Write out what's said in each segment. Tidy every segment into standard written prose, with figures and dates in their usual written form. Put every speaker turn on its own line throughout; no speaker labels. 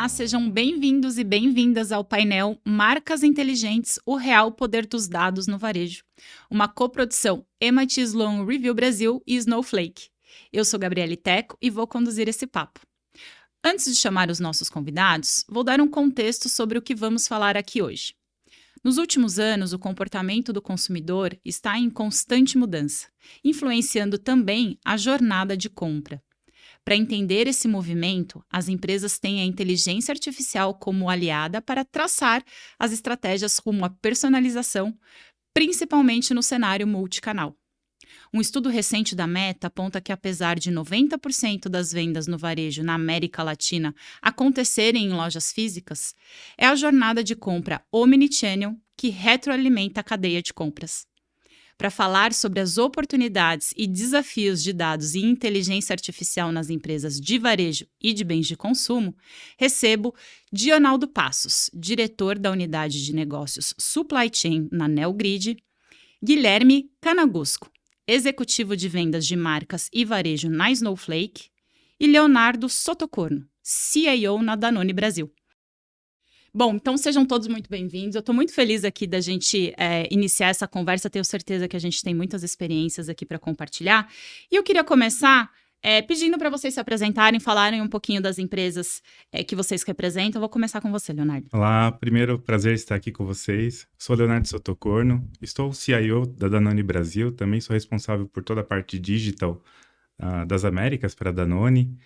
Olá, sejam bem-vindos e bem-vindas ao painel Marcas Inteligentes, o real poder dos dados no varejo. Uma coprodução MIT Sloan Review Brasil e Snowflake. Eu sou Gabriele Teco e vou conduzir esse papo. Antes de chamar os nossos convidados, vou dar um contexto sobre o que vamos falar aqui hoje. Nos últimos anos, o comportamento do consumidor está em constante mudança, influenciando também a jornada de compra. Para entender esse movimento, as empresas têm a inteligência artificial como aliada para traçar as estratégias rumo à personalização, principalmente no cenário multicanal. Um estudo recente da Meta aponta que, apesar de 90% das vendas no varejo na América Latina acontecerem em lojas físicas, é a jornada de compra omnichannel que retroalimenta a cadeia de compras. Para falar sobre as oportunidades e desafios de dados e inteligência artificial nas empresas de varejo e de bens de consumo, recebo Dionaldo Passos, diretor da unidade de negócios Supply Chain na Neogrid, Guilherme Canagusco, executivo de vendas de marcas e varejo na Snowflake, e Leonardo Sottocorno, CIO na Danone Brasil. Bom, então sejam todos muito bem-vindos. Eu estou muito feliz aqui da gente iniciar essa conversa. Tenho certeza que a gente tem muitas experiências aqui para compartilhar. E eu queria começar pedindo para vocês se apresentarem, falarem um pouquinho das empresas que vocês representam. Eu vou começar com você, Leonardo.
Olá, primeiro, prazer estar aqui com vocês. Sou Leonardo Sottocorno, estou CIO da Danone Brasil, também sou responsável por toda a parte digital das Américas para a Danone.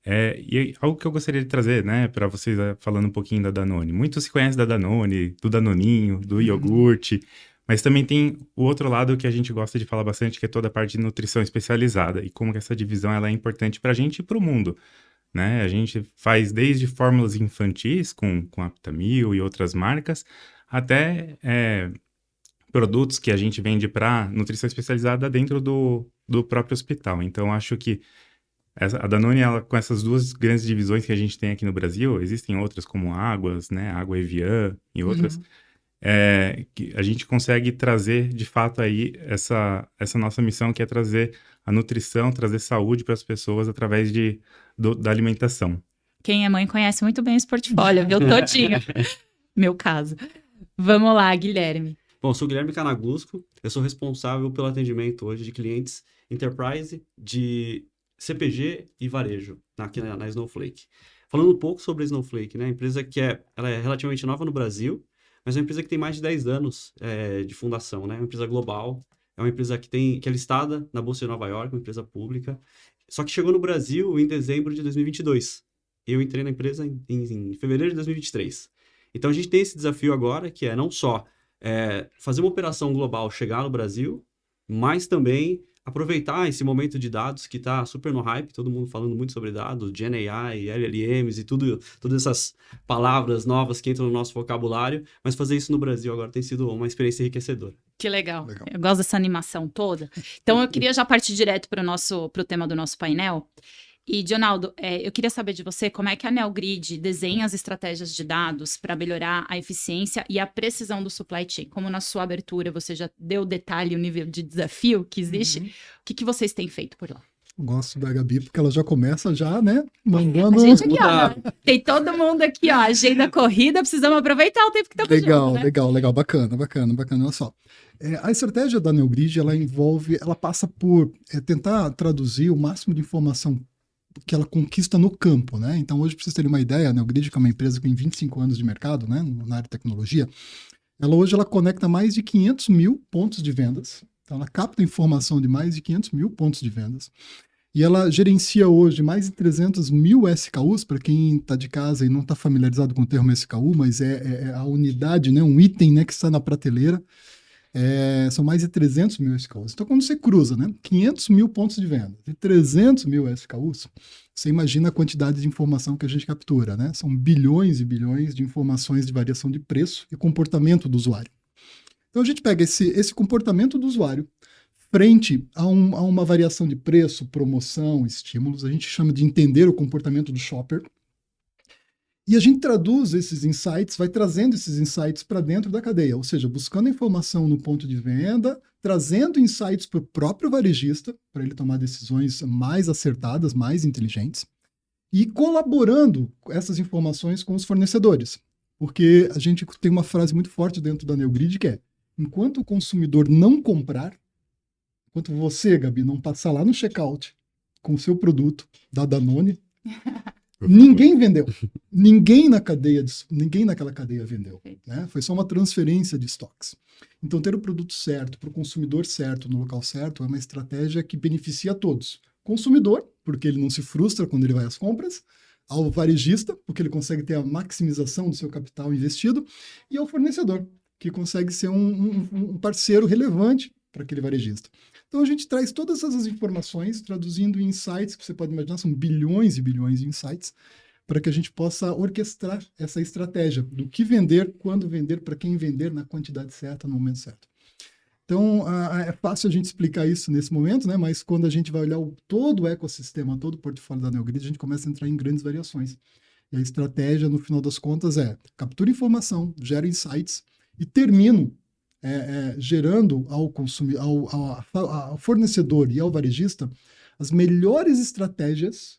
E algo que eu gostaria de trazer, né, para vocês, falando um pouquinho da Danone. Muito se conhece da Danone, do Danoninho, do iogurte, mas também tem o outro lado que a gente gosta de falar bastante, que é toda a parte de nutrição especializada e como que essa divisão ela é importante para a gente e para o mundo, né? A gente faz desde fórmulas infantis com Aptamil e outras marcas, até produtos que a gente vende para nutrição especializada dentro do próprio hospital. Então, acho que a Danone, ela, com essas duas grandes divisões que a gente tem aqui no Brasil, existem outras como Águas, né, Água Evian e outras, que a gente consegue trazer, de fato, aí essa nossa missão, que é trazer a nutrição, trazer saúde para as pessoas através da alimentação.
Quem é mãe conhece muito bem esse portfólio, viu? Todinho. Meu caso. Vamos lá, Guilherme.
Bom, eu sou o Guilherme Canagusco, eu sou responsável pelo atendimento hoje de clientes Enterprise, de CPG e varejo, aqui na Snowflake. Falando um pouco sobre a Snowflake, né? A empresa ela é relativamente nova no Brasil, mas é uma empresa que tem mais de 10 anos de fundação, né? É uma empresa global, é uma empresa que é listada na Bolsa de Nova York, uma empresa pública, só que chegou no Brasil em dezembro de 2022. Eu entrei na empresa em fevereiro de 2023. Então, a gente tem esse desafio agora, que é não só fazer uma operação global chegar no Brasil, mas também aproveitar esse momento de dados que está super no hype, todo mundo falando muito sobre dados, GenAI, LLMs e todas essas palavras novas que entram no nosso vocabulário, mas fazer isso no Brasil agora tem sido uma experiência enriquecedora.
Que legal. Eu gosto dessa animação toda. Então, eu queria já partir direto para o tema do nosso painel. E, Dionaldo, eu queria saber de você como é que a Neogrid desenha as estratégias de dados para melhorar a eficiência e a precisão do supply chain. Como na sua abertura você já deu detalhe, o nível de desafio que existe, o que vocês têm feito por lá?
Gosto da Gabi, porque ela já começa né, mandando...
A gente aqui, ó, tem todo mundo aqui, ó, agenda corrida, precisamos aproveitar o tempo que estamos juntos, né?
Legal, bacana, olha só. A estratégia da Neogrid, ela passa por tentar traduzir o máximo de informação que ela conquista no campo, né? Então, hoje, para vocês terem uma ideia, a Neogrid, que é uma empresa que tem 25 anos de mercado, né, na área de tecnologia, ela conecta mais de 500 mil pontos de vendas. Então, ela capta informação de mais de 500 mil pontos de vendas. E ela gerencia hoje mais de 300 mil SKUs, para quem está de casa e não está familiarizado com o termo SKU, mas é a unidade, né, um item, né, que está na prateleira. São mais de 300 mil SKUs. Então, quando você cruza, né, 500 mil pontos de venda e 300 mil SKUs, você imagina a quantidade de informação que a gente captura, né? São bilhões e bilhões de informações de variação de preço e comportamento do usuário. Então, a gente pega esse comportamento do usuário frente a uma variação de preço, promoção, estímulos. A gente chama de entender o comportamento do shopper. E a gente traduz esses insights, vai trazendo esses insights para dentro da cadeia, ou seja, buscando informação no ponto de venda, trazendo insights para o próprio varejista, para ele tomar decisões mais acertadas, mais inteligentes. e colaborando com essas informações com os fornecedores. Porque a gente tem uma frase muito forte dentro da Neogrid que é: enquanto o consumidor não comprar, enquanto você, Gabi, não passar lá no checkout com o seu produto da Danone, ninguém vendeu. Ninguém naquela cadeia vendeu. Né? Foi só uma transferência de estoques. Então, ter o produto certo, para o consumidor certo, no local certo, é uma estratégia que beneficia a todos. Consumidor, porque ele não se frustra quando ele vai às compras, ao varejista, porque ele consegue ter a maximização do seu capital investido, e ao fornecedor, que consegue ser um parceiro relevante para aquele varejista. Então a gente traz todas essas informações, traduzindo em insights, que você pode imaginar, são bilhões e bilhões de insights, para que a gente possa orquestrar essa estratégia do que vender, quando vender, para quem vender, na quantidade certa, no momento certo. Então, é fácil a gente explicar isso nesse momento, né? Mas quando a gente vai olhar todo o ecossistema, todo o portfólio da Neogrid, a gente começa a entrar em grandes variações. E a estratégia, no final das contas, é captura informação, gera insights e termino gerando ao fornecedor e ao varejista as melhores estratégias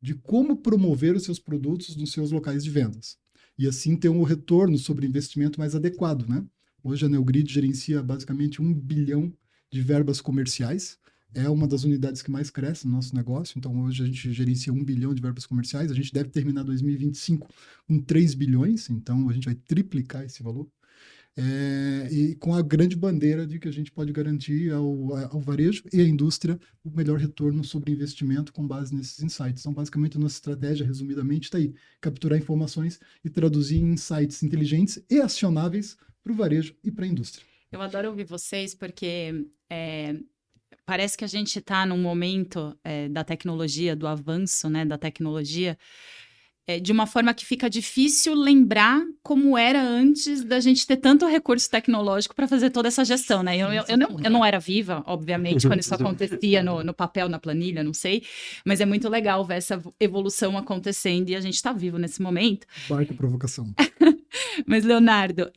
de como promover os seus produtos nos seus locais de vendas. E assim ter um retorno sobre investimento mais adequado, né? Hoje a Neogrid gerencia basicamente 1 bilhão de verbas comerciais. É uma das unidades que mais cresce no nosso negócio. Então, hoje a gente gerencia 1 bilhão de verbas comerciais. A gente deve terminar 2025 com 3 bilhões. Então, a gente vai triplicar esse valor. E com a grande bandeira de que a gente pode garantir ao varejo e à indústria o melhor retorno sobre investimento com base nesses insights. Então, basicamente, a nossa estratégia, resumidamente, está aí. Capturar informações e traduzir em insights inteligentes e acionáveis para o varejo e para a indústria.
Eu adoro ouvir vocês porque parece que a gente está num momento da tecnologia, do avanço, né, da tecnologia, de uma forma que fica difícil lembrar como era antes da gente ter tanto recurso tecnológico para fazer toda essa gestão, né? Eu não era viva, obviamente, quando isso acontecia no papel, na planilha, não sei, mas é muito legal ver essa evolução acontecendo e a gente está vivo nesse momento.
Baita provocação.
Mas, Leonardo,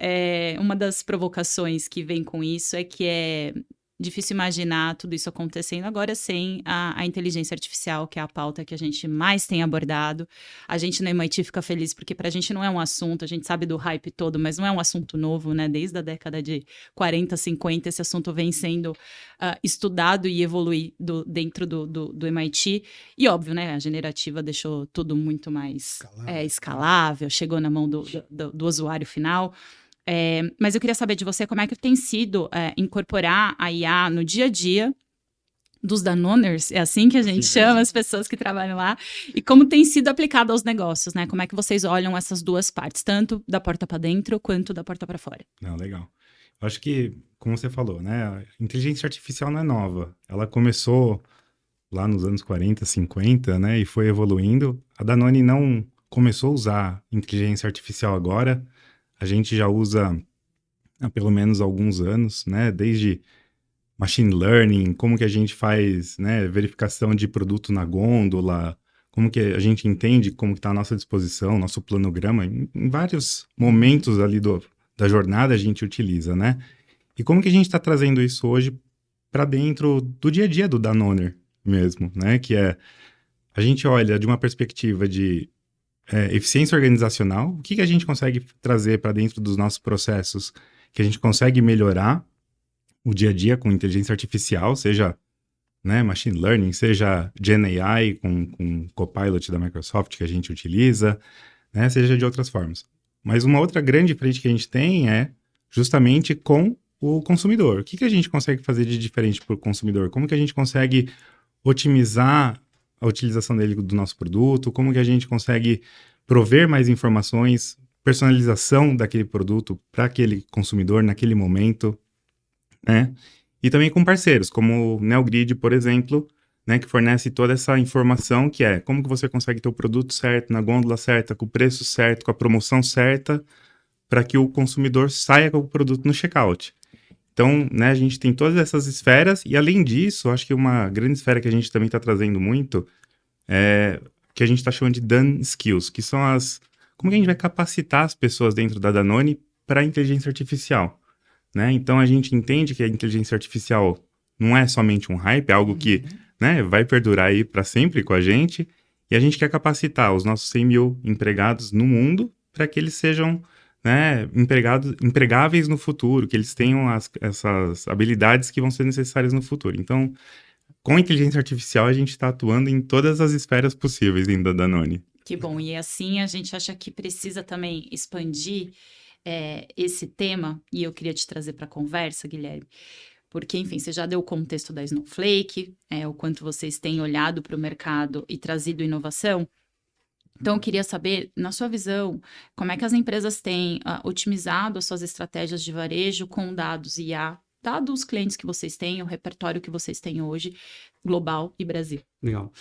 uma das provocações que vem com isso é que é difícil imaginar tudo isso acontecendo agora sem a inteligência artificial, que é a pauta que a gente mais tem abordado. A gente no MIT fica feliz porque pra gente não é um assunto, a gente sabe do hype todo, mas não é um assunto novo, né? Desde a década de 40, 50, esse assunto vem sendo estudado e evolui dentro do MIT. E óbvio, né? A generativa deixou tudo muito mais escalável, chegou na mão do usuário final. Mas eu queria saber de você como é que tem sido incorporar a IA no dia a dia dos Danoners, é assim que a gente chama as pessoas que trabalham lá, e como tem sido aplicado aos negócios, né? Como é que vocês olham essas duas partes, tanto da porta para dentro quanto da porta para fora?
Não, legal. Eu acho que, como você falou, né? A inteligência artificial não é nova. Ela começou lá nos anos 40, 50, né? E foi evoluindo. A Danone não começou a usar inteligência artificial agora. A gente já usa há pelo menos alguns anos, né? Desde machine learning, como que a gente faz, né, verificação de produto na gôndola, como que a gente entende como que está à nossa disposição, nosso planograma, em vários momentos ali da jornada a gente utiliza, né? E como que a gente está trazendo isso hoje para dentro do dia a dia do Danone mesmo, né? Que a gente olha de uma perspectiva de eficiência organizacional, o que a gente consegue trazer para dentro dos nossos processos, que a gente consegue melhorar o dia a dia com inteligência artificial, seja, né, machine learning, seja Gen AI com Copilot da Microsoft que a gente utiliza, né, seja de outras formas. Mas uma outra grande frente que a gente tem é justamente com o consumidor. O que a gente consegue fazer de diferente para o consumidor? Como que a gente consegue otimizar a utilização dele do nosso produto, como que a gente consegue prover mais informações, personalização daquele produto para aquele consumidor naquele momento, né? E também com parceiros, como o Neogrid, por exemplo, né, que fornece toda essa informação que como que você consegue ter o produto certo, na gôndola certa, com o preço certo, com a promoção certa, para que o consumidor saia com o produto no checkout. Então, né, a gente tem todas essas esferas e, além disso, acho que uma grande esfera que a gente também está trazendo muito é que a gente está chamando de Dan Skills, que são como que a gente vai capacitar as pessoas dentro da Danone para a inteligência artificial, né? Então, a gente entende que a inteligência artificial não é somente um hype, é algo que, né, vai perdurar aí para sempre com a gente E a gente quer capacitar os nossos 100 mil empregados no mundo para que eles sejam, né, empregáveis no futuro, que eles tenham essas habilidades que vão ser necessárias no futuro. Então, com a inteligência artificial, a gente está atuando em todas as esferas possíveis ainda da Danone.
Que bom, e assim a gente acha que precisa também expandir esse tema, e eu queria te trazer para a conversa, Guilherme, porque, enfim, você já deu o contexto da Snowflake, o quanto vocês têm olhado para o mercado e trazido inovação. Então, eu queria saber, na sua visão, como é que as empresas têm otimizado as suas estratégias de varejo com dados IA, dados os clientes que vocês têm, o repertório que vocês têm hoje, global e Brasil.
Legal.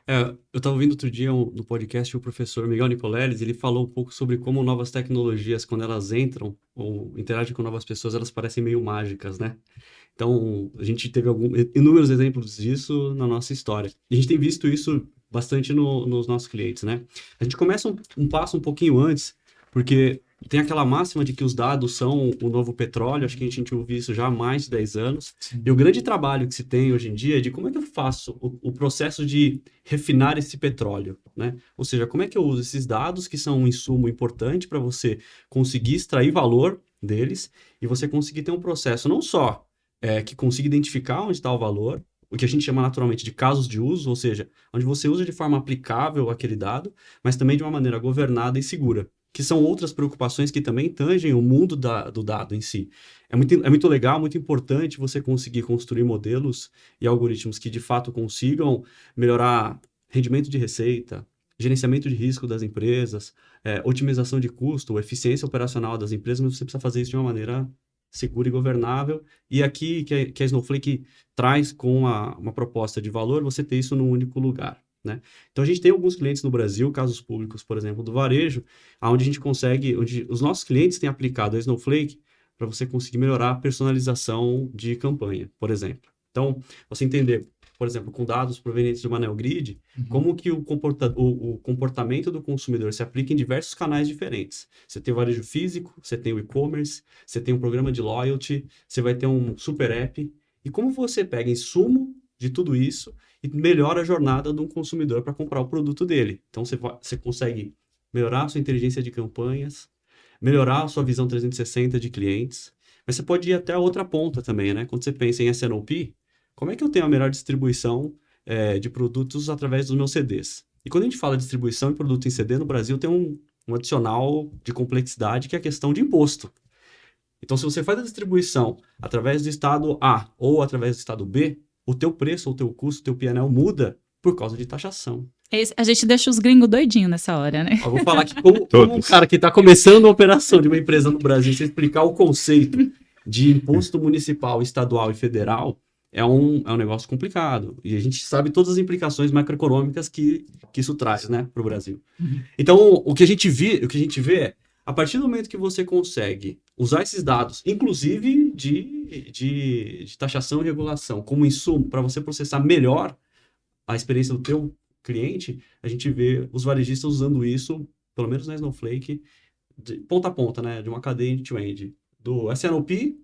Eu estava ouvindo outro dia no podcast o professor Miguel Nicoleles, ele falou um pouco sobre como novas tecnologias, quando elas entram ou interagem com novas pessoas, elas parecem meio mágicas, né? Então, a gente teve inúmeros exemplos disso na nossa história. E a gente tem visto isso bastante nos nossos clientes, né? A gente começa um passo um pouquinho antes, porque tem aquela máxima de que os dados são o novo petróleo, acho que a gente ouviu isso já há mais de 10 anos. Sim. E o grande trabalho que se tem hoje em dia é de como é que eu faço o processo de refinar esse petróleo, né? Ou seja, como é que eu uso esses dados, que são um insumo importante para você conseguir extrair valor deles e você conseguir ter um processo não só que consiga identificar onde está o valor, o que a gente chama naturalmente de casos de uso, ou seja, onde você usa de forma aplicável aquele dado, mas também de uma maneira governada e segura, que são outras preocupações que também tangem o mundo do dado em si. É muito legal, muito importante você conseguir construir modelos e algoritmos que de fato consigam melhorar rendimento de receita, gerenciamento de risco das empresas, otimização de custo, eficiência operacional das empresas, mas você precisa fazer isso de uma maneira segura e governável. E aqui, que a Snowflake traz com uma proposta de valor, você ter isso num único lugar, né? Então, a gente tem alguns clientes no Brasil, casos públicos, por exemplo, do varejo, onde a gente consegue, onde os nossos clientes têm aplicado a Snowflake para você conseguir melhorar a personalização de campanha, por exemplo. Então, você entender, por exemplo, com dados provenientes de uma NeoGrid, como que o comportamento do consumidor se aplica em diversos canais diferentes. Você tem o varejo físico, você tem o e-commerce, você tem um programa de loyalty, você vai ter um super app. E como você pega insumo de tudo isso e melhora a jornada de um consumidor para comprar o produto dele. Então, você consegue melhorar a sua inteligência de campanhas, melhorar a sua visão 360 de clientes, mas você pode ir até a outra ponta também, né? Quando você pensa em S&OP, como é que eu tenho a melhor distribuição de produtos através dos meus CDs? E quando a gente fala de distribuição de produto em CD, no Brasil tem um adicional de complexidade, que é a questão de imposto. Então, se você faz a distribuição através do estado A ou através do estado B, o teu preço, o teu custo, o teu P&L muda por causa de taxação.
A gente deixa os gringos doidinhos nessa hora, né?
Eu vou falar que como um cara que está começando a operação de uma empresa no Brasil, você explicar o conceito de imposto municipal, estadual e federal, é um negócio complicado. E a gente sabe todas as implicações macroeconômicas que isso traz, né, para o Brasil. Então, o que a gente vê é, a partir do momento que você consegue usar esses dados, inclusive de taxação e regulação, como insumo para você processar melhor a experiência do teu cliente, a gente vê os varejistas usando isso, pelo menos na Snowflake, de ponta a ponta, né, de uma cadeia end-to-end, do S&OP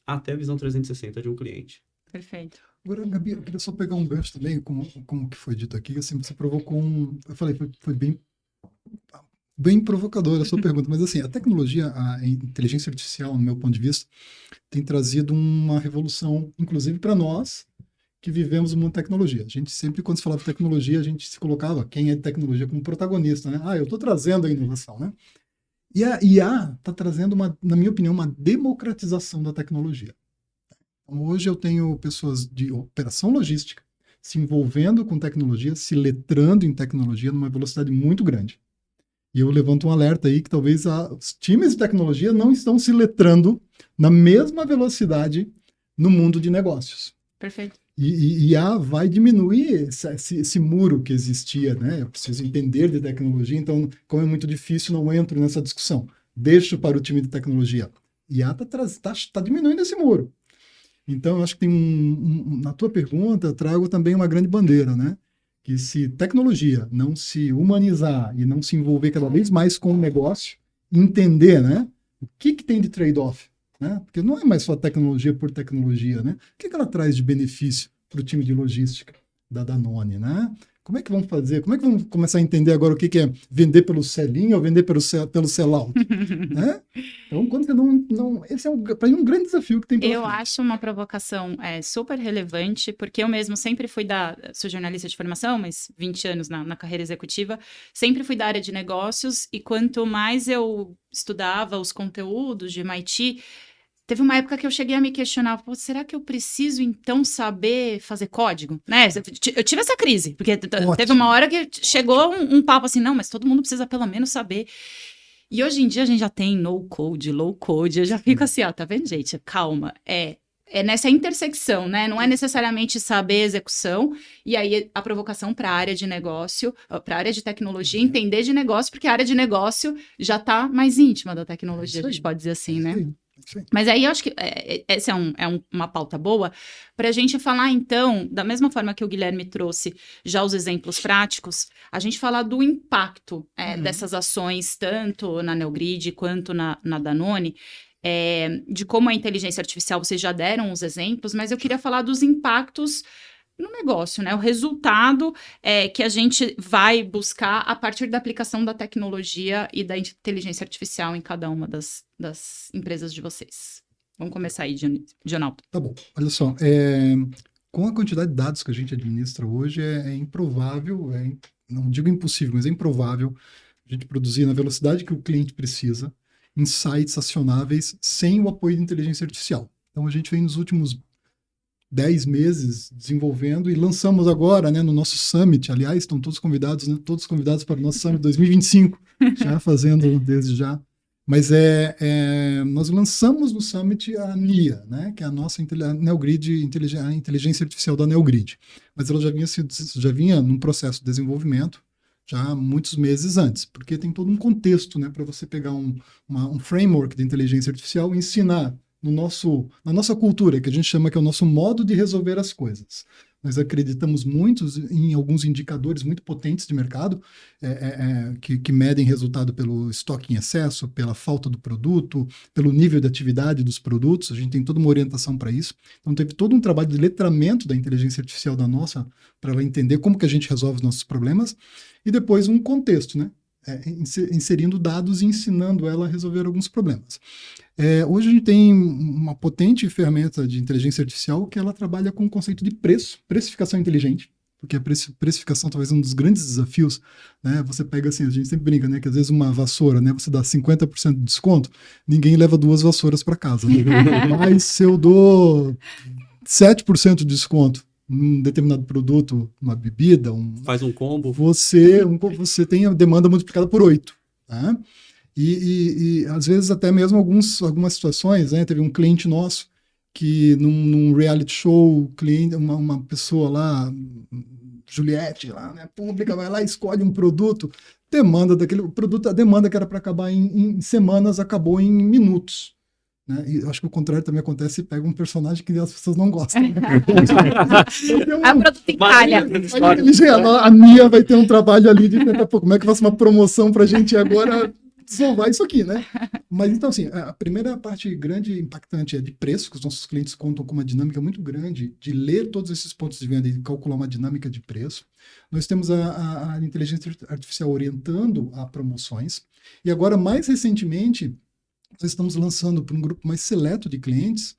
até a visão 360 de um cliente.
Perfeito.
Agora, Gabi, eu queria só pegar um gancho também, como que foi dito aqui, assim, você provocou eu falei, foi bem provocadora a sua pergunta, mas assim, a tecnologia, a inteligência artificial, no meu ponto de vista, tem trazido uma revolução, inclusive para nós, que vivemos o mundo da tecnologia. A gente sempre, quando se falava de tecnologia, a gente se colocava quem é de tecnologia como protagonista, né? Eu estou trazendo a inovação, né? E a IA está trazendo, na minha opinião, uma democratização da tecnologia. Então, hoje eu tenho pessoas de operação logística se envolvendo com tecnologia, se letrando em tecnologia numa velocidade muito grande. E eu levanto um alerta aí que talvez os times de tecnologia não estão se letrando na mesma velocidade no mundo de negócios.
Perfeito.
E IA vai diminuir esse muro que existia, né? Eu preciso entender de tecnologia, então, como é muito difícil, não entro nessa discussão. Deixo para o time de tecnologia. IA está diminuindo esse muro. Então, eu acho que tem na tua pergunta, eu trago também uma grande bandeira, né? Que se tecnologia não se humanizar e não se envolver cada vez mais com o negócio, entender, né? O que tem de trade-off? Né? Porque não é mais só tecnologia por tecnologia, né? O que ela traz de benefício para o time de logística da Danone, né? Como é que vão fazer? Como é que vão começar a entender agora o que é vender pelo sell-in ou vender pelo sell-out? Né? Então, quando você não esse é para mim um grande desafio que tem pela
Eu
frente.
acho uma provocação super relevante, porque eu mesmo sempre sou jornalista de formação, mas 20 anos na carreira executiva, sempre fui da área de negócios, e quanto mais eu estudava os conteúdos de MIT, teve uma época que eu cheguei a me questionar, pô, será que eu preciso então saber fazer código? Né? Eu tive essa crise, porque teve uma hora que chegou um papo assim, não, mas todo mundo precisa pelo menos saber. E hoje em dia a gente já tem no code, low code, eu já fico assim, ó, tá vendo, gente? Calma, é nessa intersecção, né? Não é necessariamente saber execução, e aí a provocação para a área de negócio, para a área de tecnologia, entender de negócio, porque a área de negócio já está mais íntima da tecnologia, a gente pode dizer assim, né?
Sim.
Mas aí eu acho que essa uma pauta boa para a gente falar, então, da mesma forma que o Guilherme trouxe já os exemplos práticos, a gente falar do impacto dessas ações, tanto na Neogrid quanto na Danone, de como a inteligência artificial, vocês já deram os exemplos, mas eu queria falar dos impactos no negócio, né? O resultado que a gente vai buscar a partir da aplicação da tecnologia e da inteligência artificial em cada uma das empresas de vocês. Vamos começar aí, Dionaldo.
Tá bom. Olha só, com a quantidade de dados que a gente administra hoje, é improvável, não digo impossível, mas é improvável a gente produzir na velocidade que o cliente precisa insights acionáveis sem o apoio de inteligência artificial. Então, a gente vem nos últimos 10 meses desenvolvendo e lançamos agora, né, no nosso Summit. Aliás, estão todos convidados, né, todos convidados para o nosso Summit 2025, já fazendo desde já. Mas nós lançamos no Summit a NIA, né, que é a nossa Neogrid, a inteligência artificial da Neogrid. Mas ela já vinha num processo de desenvolvimento já há muitos meses antes, porque tem todo um contexto, né, para você pegar um framework de inteligência artificial e ensinar na nossa cultura, que a gente chama que é o nosso modo de resolver as coisas. Nós acreditamos muito em alguns indicadores muito potentes de mercado, que medem resultado pelo estoque em excesso, pela falta do produto, pelo nível de atividade dos produtos. A gente tem toda uma orientação para isso. Então, teve todo um trabalho de letramento da inteligência artificial da nossa, para ela entender como que a gente resolve os nossos problemas, e depois um contexto, né? Inserindo dados e ensinando ela a resolver alguns problemas. Hoje a gente tem uma potente ferramenta de inteligência artificial que ela trabalha com o conceito de precificação inteligente, porque a precificação talvez é um dos grandes desafios, né? Você pega assim, a gente sempre brinca, né, que às vezes uma vassoura, né, você dá 50% de desconto, ninguém leva 2 vassouras para casa, né? Mas se eu dou 7% de desconto num determinado produto, uma bebida,
faz um combo,
você tem a demanda multiplicada por 8, tá? E às vezes até mesmo algumas situações, né? Teve um cliente nosso que num reality show, uma pessoa lá, Juliette, lá, né, pública, vai lá, escolhe um produto, demanda daquele produto, a demanda que era para acabar em semanas, acabou em minutos. Né? E eu acho que o contrário também acontece se pega um personagem que as pessoas não gostam. Né?
A produto encalha.
A Nia vai ter um trabalho ali de tentar, como é que eu faço uma promoção para a gente agora desovar isso aqui, né? Mas então, assim, a primeira parte grande e impactante é de preço, que os nossos clientes contam com uma dinâmica muito grande de ler todos esses pontos de venda e calcular uma dinâmica de preço. Nós temos a inteligência artificial orientando a promoções. E agora, mais recentemente, nós estamos lançando para um grupo mais seleto de clientes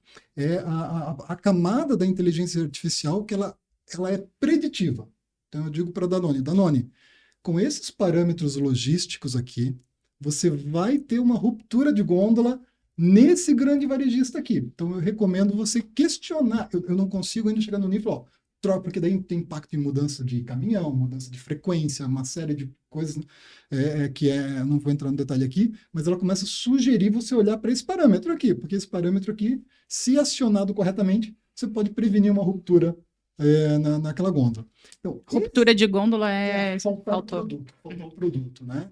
a camada da inteligência artificial que ela é preditiva. Então, eu digo para a Danone, com esses parâmetros logísticos aqui, você vai ter uma ruptura de gôndola nesse grande varejista aqui. Então, eu recomendo você questionar. Eu não consigo ainda chegar no nível, troca, porque daí tem impacto em mudança de caminhão, mudança de frequência, uma série de coisas não vou entrar no detalhe aqui, mas ela começa a sugerir você olhar para esse parâmetro aqui, porque esse parâmetro aqui, se acionado corretamente, você pode prevenir uma ruptura naquela gôndola. Então,
ruptura de gôndola
faltar o produto, né?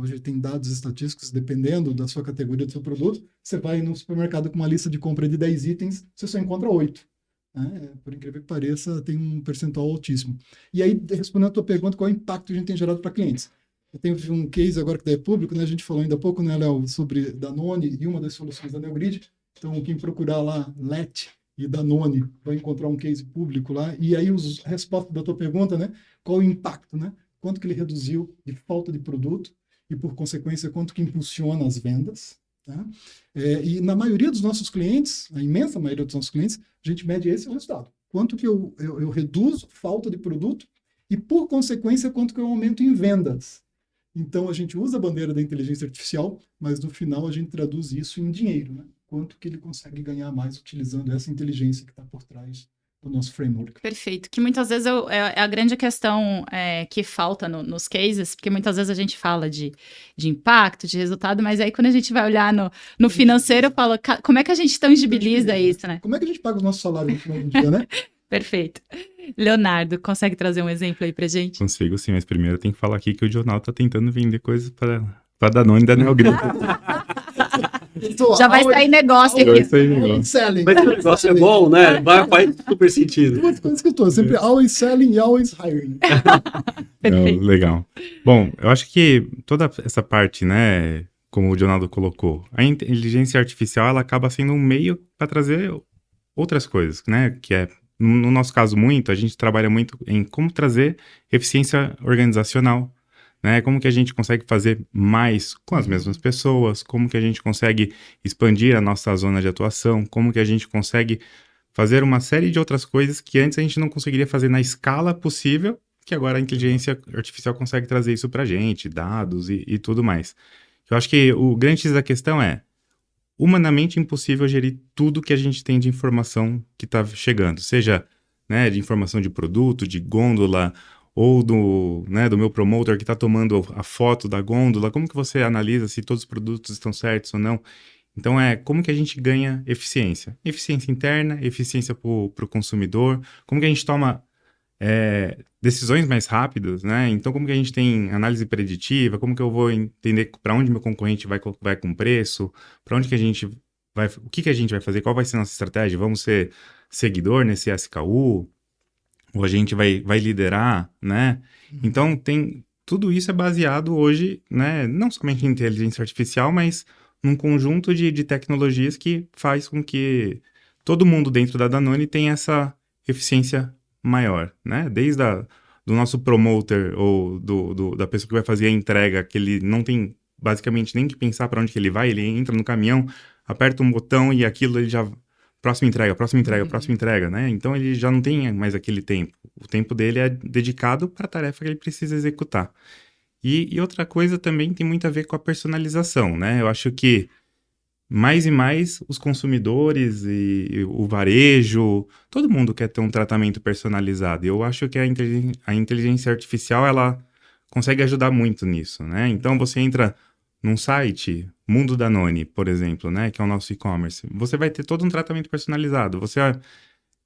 Hoje tem dados estatísticos, dependendo da sua categoria do seu produto, você vai no supermercado com uma lista de compra de 10 itens, você só encontra 8. Né? Por incrível que pareça, tem um percentual altíssimo. E aí, respondendo a tua pergunta, qual é o impacto que a gente tem gerado para clientes? Eu tenho um case agora que é público, né? A gente falou ainda há pouco, né, Léo, sobre Danone e uma das soluções da Neogrid. Então, quem procurar lá, LET, e Danone vai encontrar um case público lá, e aí a resposta da tua pergunta, né? Qual o impacto, né? Quanto que ele reduziu de falta de produto e, por consequência, quanto que impulsiona as vendas, tá? E na maioria dos nossos clientes, a imensa maioria dos nossos clientes, a gente mede esse resultado. Quanto que eu reduzo falta de produto e, por consequência, quanto que eu aumento em vendas. Então, a gente usa a bandeira da inteligência artificial, mas no final a gente traduz isso em dinheiro, né? Quanto que ele consegue ganhar mais utilizando essa inteligência que está por trás do nosso framework.
Perfeito. Que muitas vezes é a grande questão que falta nos cases, porque muitas vezes a gente fala de impacto, de resultado, mas aí quando a gente vai olhar no financeiro, eu falo, como é que a gente tangibiliza isso, né?
Como é que a gente paga o nosso salário no final do dia, né?
Perfeito. Leonardo, consegue trazer um exemplo aí pra gente?
Consigo sim, mas primeiro eu tenho que falar aqui que o jornal tá tentando vender coisas para Danone e da Neogrid.
Já vai sair negócio aqui.
Always selling.
Mas o negócio é bom, né? Faz super sentido.
Duas coisas que eu tô, sempre always selling e always hiring.
Perfeito.
Legal. Bom, eu acho que toda essa parte, né, como o Jonaldo colocou, a inteligência artificial, ela acaba sendo um meio para trazer outras coisas, né, que é, no nosso caso muito, a gente trabalha muito em como trazer eficiência organizacional, né, como que a gente consegue fazer mais com as mesmas pessoas, como que a gente consegue expandir a nossa zona de atuação, como que a gente consegue fazer uma série de outras coisas que antes a gente não conseguiria fazer na escala possível, que agora a inteligência artificial consegue trazer isso pra gente, dados e tudo mais. Eu acho que o grande X da questão é humanamente impossível gerir tudo que a gente tem de informação que está chegando, seja, né, de informação de produto, de gôndola, ou do meu promoter que está tomando a foto da gôndola, como que você analisa se todos os produtos estão certos ou não? Então, como que a gente ganha eficiência? Eficiência interna, eficiência para o consumidor, como que a gente toma decisões mais rápidas, né? Então, como que a gente tem análise preditiva, como que eu vou entender para onde meu concorrente vai com preço, para onde que a gente vai, o que a gente vai fazer, qual vai ser a nossa estratégia, vamos ser seguidor nesse SKU, ou a gente vai liderar, né? Então, tudo isso é baseado hoje, né, não somente em inteligência artificial, mas num conjunto de tecnologias que faz com que todo mundo dentro da Danone tenha essa eficiência maior, né? Desde do nosso promoter ou da pessoa que vai fazer a entrega, que ele não tem basicamente nem que pensar para onde que ele vai, ele entra no caminhão, aperta um botão e aquilo ele já... Próxima entrega, né? Então ele já não tem mais aquele tempo. O tempo dele é dedicado para a tarefa que ele precisa executar. E outra coisa também tem muito a ver com a personalização, né? Eu acho que mais e mais os consumidores e o varejo, todo mundo quer ter um tratamento personalizado. E eu acho que a inteligência artificial, ela consegue ajudar muito nisso, né? Então você entra num site, Mundo Danone, por exemplo, né, que é o nosso e-commerce, você vai ter todo um tratamento personalizado. Você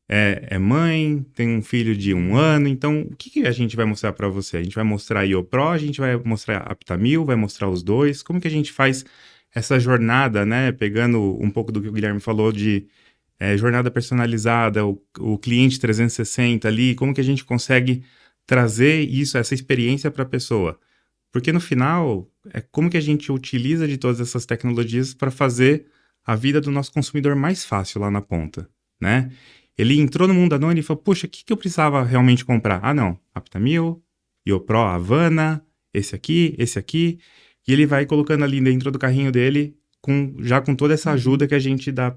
é mãe, tem um filho de 1 ano, então o que a gente vai mostrar para você? A gente vai mostrar a IoPro, a gente vai mostrar a Aptamil, vai mostrar os dois. Como que a gente faz essa jornada, né, pegando um pouco do que o Guilherme falou de jornada personalizada, o cliente 360 ali, como que a gente consegue trazer isso, essa experiência para a pessoa? Porque no final, como que a gente utiliza de todas essas tecnologias para fazer a vida do nosso consumidor mais fácil lá na ponta, né? Ele entrou no mundo Danone e falou, puxa, o que eu precisava realmente comprar? Ah, não, Aptamil, IoPro, Havana, esse aqui, e ele vai colocando ali dentro do carrinho dele, já com toda essa ajuda que a gente dá,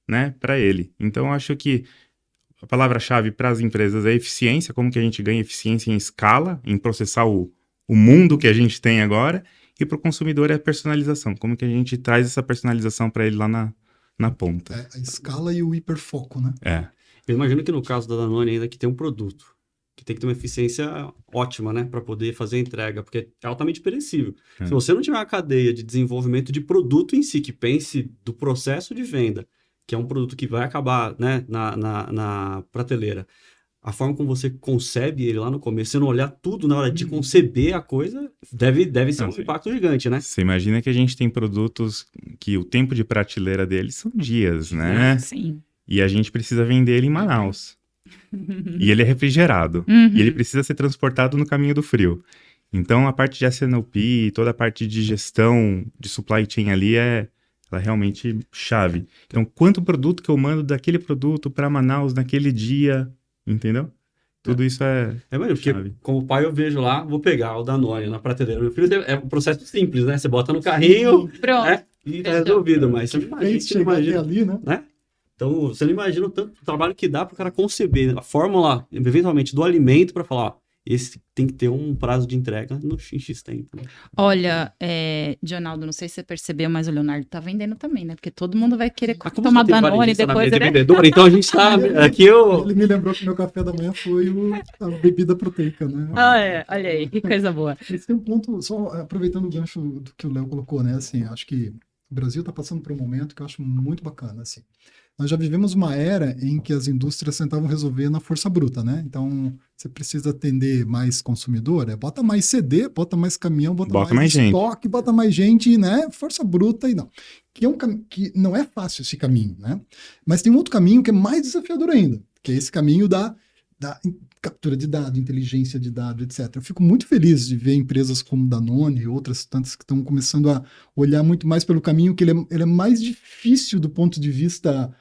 né, para ele. Então, eu acho que a palavra-chave para as empresas é eficiência, como que a gente ganha eficiência em escala, em processar o mundo que a gente tem agora, e para o consumidor é a personalização. Como que a gente traz essa personalização para ele lá na ponta.
A escala e o hiperfoco, né?
Eu imagino que no caso da Danone ainda que tem um produto, que tem que ter uma eficiência ótima, né? Para poder fazer a entrega, porque é altamente perecível. Se você não tiver uma cadeia de desenvolvimento de produto em si, que pense do processo de venda, que é um produto que vai acabar, né, na prateleira, a forma como você concebe ele lá no começo, você não olhar tudo na hora de conceber a coisa, deve ser um impacto gigante, né?
Você imagina que a gente tem produtos que o tempo de prateleira deles são dias, né?
Sim.
E a gente precisa vender ele em Manaus. E ele é refrigerado. E ele precisa ser transportado no caminho do frio. Então, a parte de S&OP, toda a parte de gestão de supply chain ali ela é realmente chave. Então, quanto produto que eu mando daquele produto para Manaus naquele dia, entendeu? Tudo isso é
Mano, porque
chave.
como pai eu vejo lá, vou pegar o Danone na prateleira. Meu filho é um processo simples, né? Você bota no carrinho,
Pronto.
né? E tá resolvido, mas você não imagina, você não
Chegar até
imagina,
ali, né?
né? Então, você não imagina o tanto trabalho que dá para o cara conceber a fórmula, eventualmente, do alimento para falar, ó, esse tem que ter um prazo de entrega no X tempo. Né?
Olha, Dionaldo, não sei se você percebeu, mas o Leonardo tá vendendo também, né? Porque todo mundo vai querer
Como
tomar
só tem
Danone
varejista na
depois,
mesa de
né?
vendedor, então a gente tá aqui,
Ele me lembrou que meu café da manhã foi a bebida proteica, né?
Olha aí, que coisa boa.
Esse tem um ponto, só aproveitando o gancho do que o Léo colocou, né? Assim, acho que o Brasil está passando por um momento que eu acho muito bacana, assim. Nós já vivemos uma era em que as indústrias tentavam resolver na força bruta, né? Então, você precisa atender mais consumidor, bota mais CD, bota mais caminhão, bota mais
gente.
estoque, bota mais gente, né? Força bruta e não. Que é que não é fácil esse caminho, né? Mas tem um outro caminho que é mais desafiador ainda, que é esse caminho da captura de dados, inteligência de dados, etc. Eu fico muito feliz de ver empresas como Danone e outras tantas que estão começando a olhar muito mais pelo caminho que ele é mais difícil do ponto de vista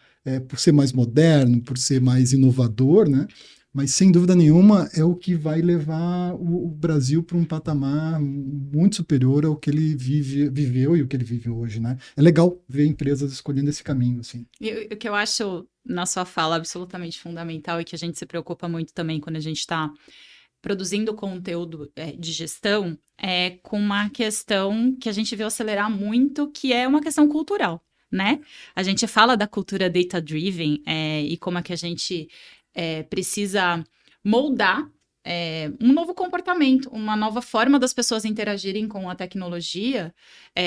por ser mais moderno, por ser mais inovador, né? Mas sem dúvida nenhuma é o que vai levar o Brasil para um patamar muito superior ao que ele viveu e o que ele vive hoje, né? É legal ver empresas escolhendo esse caminho, assim.
E o que eu acho na sua fala absolutamente fundamental e que a gente se preocupa muito também quando a gente está produzindo conteúdo de gestão é com uma questão que a gente viu acelerar muito, que é uma questão cultural, né? A gente fala da cultura data-driven e como é que a gente precisa moldar um novo comportamento, uma nova forma das pessoas interagirem com a tecnologia,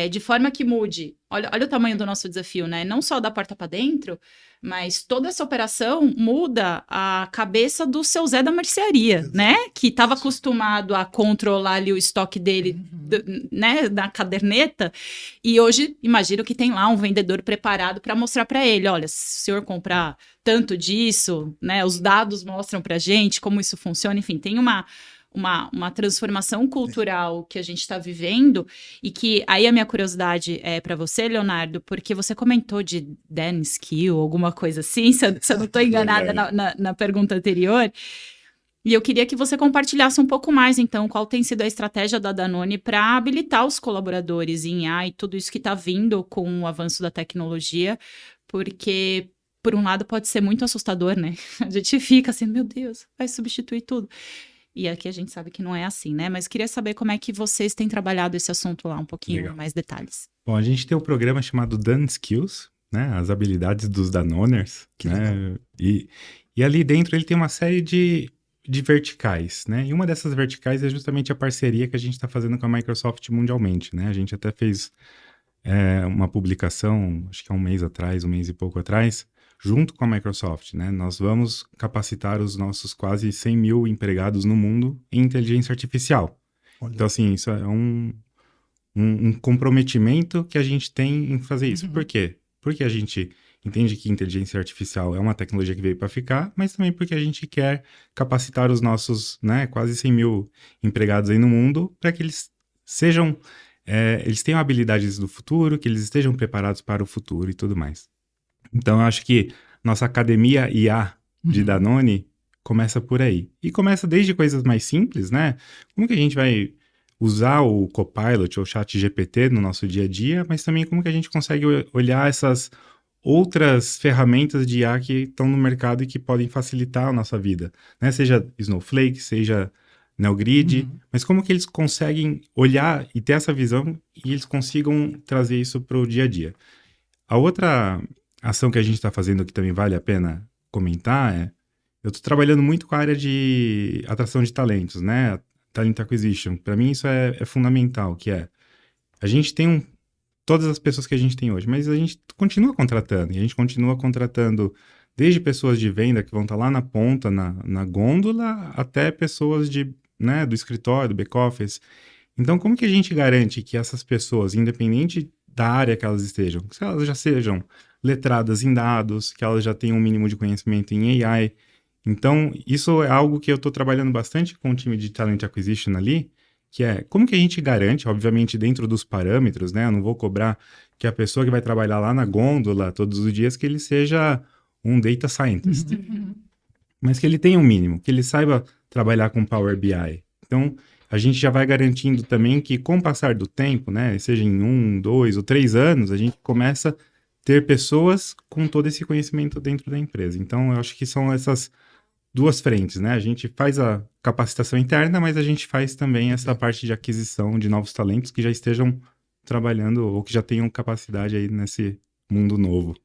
de forma que mude. Olha o tamanho do nosso desafio, né? Não só da porta para dentro, mas toda essa operação muda a cabeça do seu Zé da mercearia, né? Que estava acostumado a controlar ali o estoque dele, né, na caderneta, e hoje imagino que tem lá um vendedor preparado para mostrar para ele, olha, se o senhor comprar tanto disso, né, os dados mostram para a gente como isso funciona, enfim, tem uma transformação cultural que a gente está vivendo e que aí a minha curiosidade é para você, Leonardo, porque você comentou de Dan Skill, alguma coisa assim, se eu não estou enganada na pergunta anterior, e eu queria que você compartilhasse um pouco mais, então, qual tem sido a estratégia da Danone para habilitar os colaboradores em IA e tudo isso que está vindo com o avanço da tecnologia, porque por um lado pode ser muito assustador, né? A gente fica assim, meu Deus, vai substituir tudo. E aqui a gente sabe que não é assim, né? Mas queria saber como é que vocês têm trabalhado esse assunto lá, um pouquinho mais detalhes.
Bom, a gente tem um programa chamado Dan Skills, né? As habilidades dos Danoners, né? E ali dentro ele tem uma série de verticais, né? E uma dessas verticais é justamente a parceria que a gente está fazendo com a Microsoft mundialmente, né? A gente até fez uma publicação, acho que há um mês e pouco atrás, junto com a Microsoft, né? Nós vamos capacitar os nossos quase 100 mil empregados no mundo em inteligência artificial. Olha. Então, assim, isso é um comprometimento que a gente tem em fazer isso. Por quê? Porque a gente entende que inteligência artificial é uma tecnologia que veio para ficar, mas também porque a gente quer capacitar os nossos, né, quase 100 mil empregados aí no mundo para que eles sejam, eles tenham habilidades do futuro, que eles estejam preparados para o futuro e tudo mais. Então, eu acho que nossa academia IA de Danone começa por aí. E começa desde coisas mais simples, né? Como que a gente vai usar o Copilot ou o ChatGPT no nosso dia a dia, mas também como que a gente consegue olhar essas outras ferramentas de IA que estão no mercado e que podem facilitar a nossa vida, né? Seja Snowflake, seja NeoGrid, mas como que eles conseguem olhar e ter essa visão e eles consigam trazer isso para o dia a dia. A outra ação que a gente está fazendo que também vale a pena comentar eu estou trabalhando muito com a área de atração de talentos, né? Talent Acquisition. Para mim isso é fundamental, que a gente tem todas as pessoas que a gente tem hoje, mas a gente continua contratando, e a gente continua contratando desde pessoas de venda que vão estar lá na ponta, na gôndola, até pessoas do escritório, do back-office. Então, como que a gente garante que essas pessoas, independente da área que elas estejam, se elas já sejam letradas em dados, que elas já tenham um mínimo de conhecimento em AI. Então, isso é algo que eu estou trabalhando bastante com o time de Talent Acquisition ali, que é como que a gente garante, obviamente dentro dos parâmetros, né? Eu não vou cobrar que a pessoa que vai trabalhar lá na gôndola todos os dias, que ele seja um data scientist. Mas que ele tenha um mínimo, que ele saiba trabalhar com Power BI. Então, a gente já vai garantindo também que com o passar do tempo, né, seja em 1, 2 ou 3 anos, a gente começa a ter pessoas com todo esse conhecimento dentro da empresa. Então, eu acho que são essas duas frentes, né? A gente faz a capacitação interna, mas a gente faz também essa parte de aquisição de novos talentos que já estejam trabalhando ou que já tenham capacidade aí nesse mundo novo.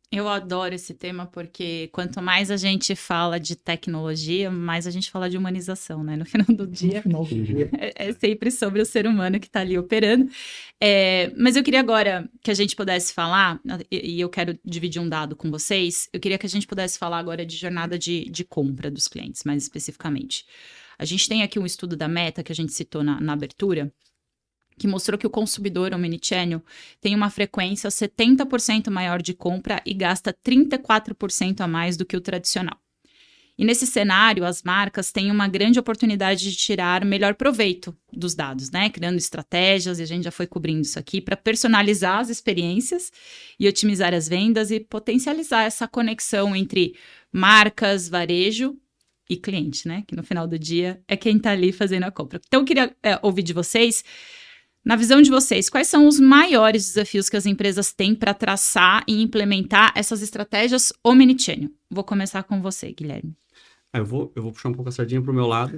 Eu adoro esse tema porque quanto mais a gente fala de tecnologia, mais a gente fala de humanização, né? No final do dia, é sempre sobre o ser humano que está ali operando. Mas eu queria agora que a gente pudesse falar, e eu quero dividir um dado com vocês, eu queria que a gente pudesse falar agora de jornada de compra dos clientes, mais especificamente. A gente tem aqui um estudo da Meta, que a gente citou na abertura, que mostrou que o consumidor omnichannel tem uma frequência 70% maior de compra e gasta 34% a mais do que o tradicional. E nesse cenário, as marcas têm uma grande oportunidade de tirar melhor proveito dos dados, né? Criando estratégias, e a gente já foi cobrindo isso aqui, para personalizar as experiências e otimizar as vendas e potencializar essa conexão entre marcas, varejo e cliente, né? Que no final do dia é quem está ali fazendo a compra. Então, eu queria ouvir de vocês. Na visão de vocês, quais são os maiores desafios que as empresas têm para traçar e implementar essas estratégias omnichannel? Vou começar com você, Guilherme.
Eu vou puxar um pouco a sardinha para o meu lado.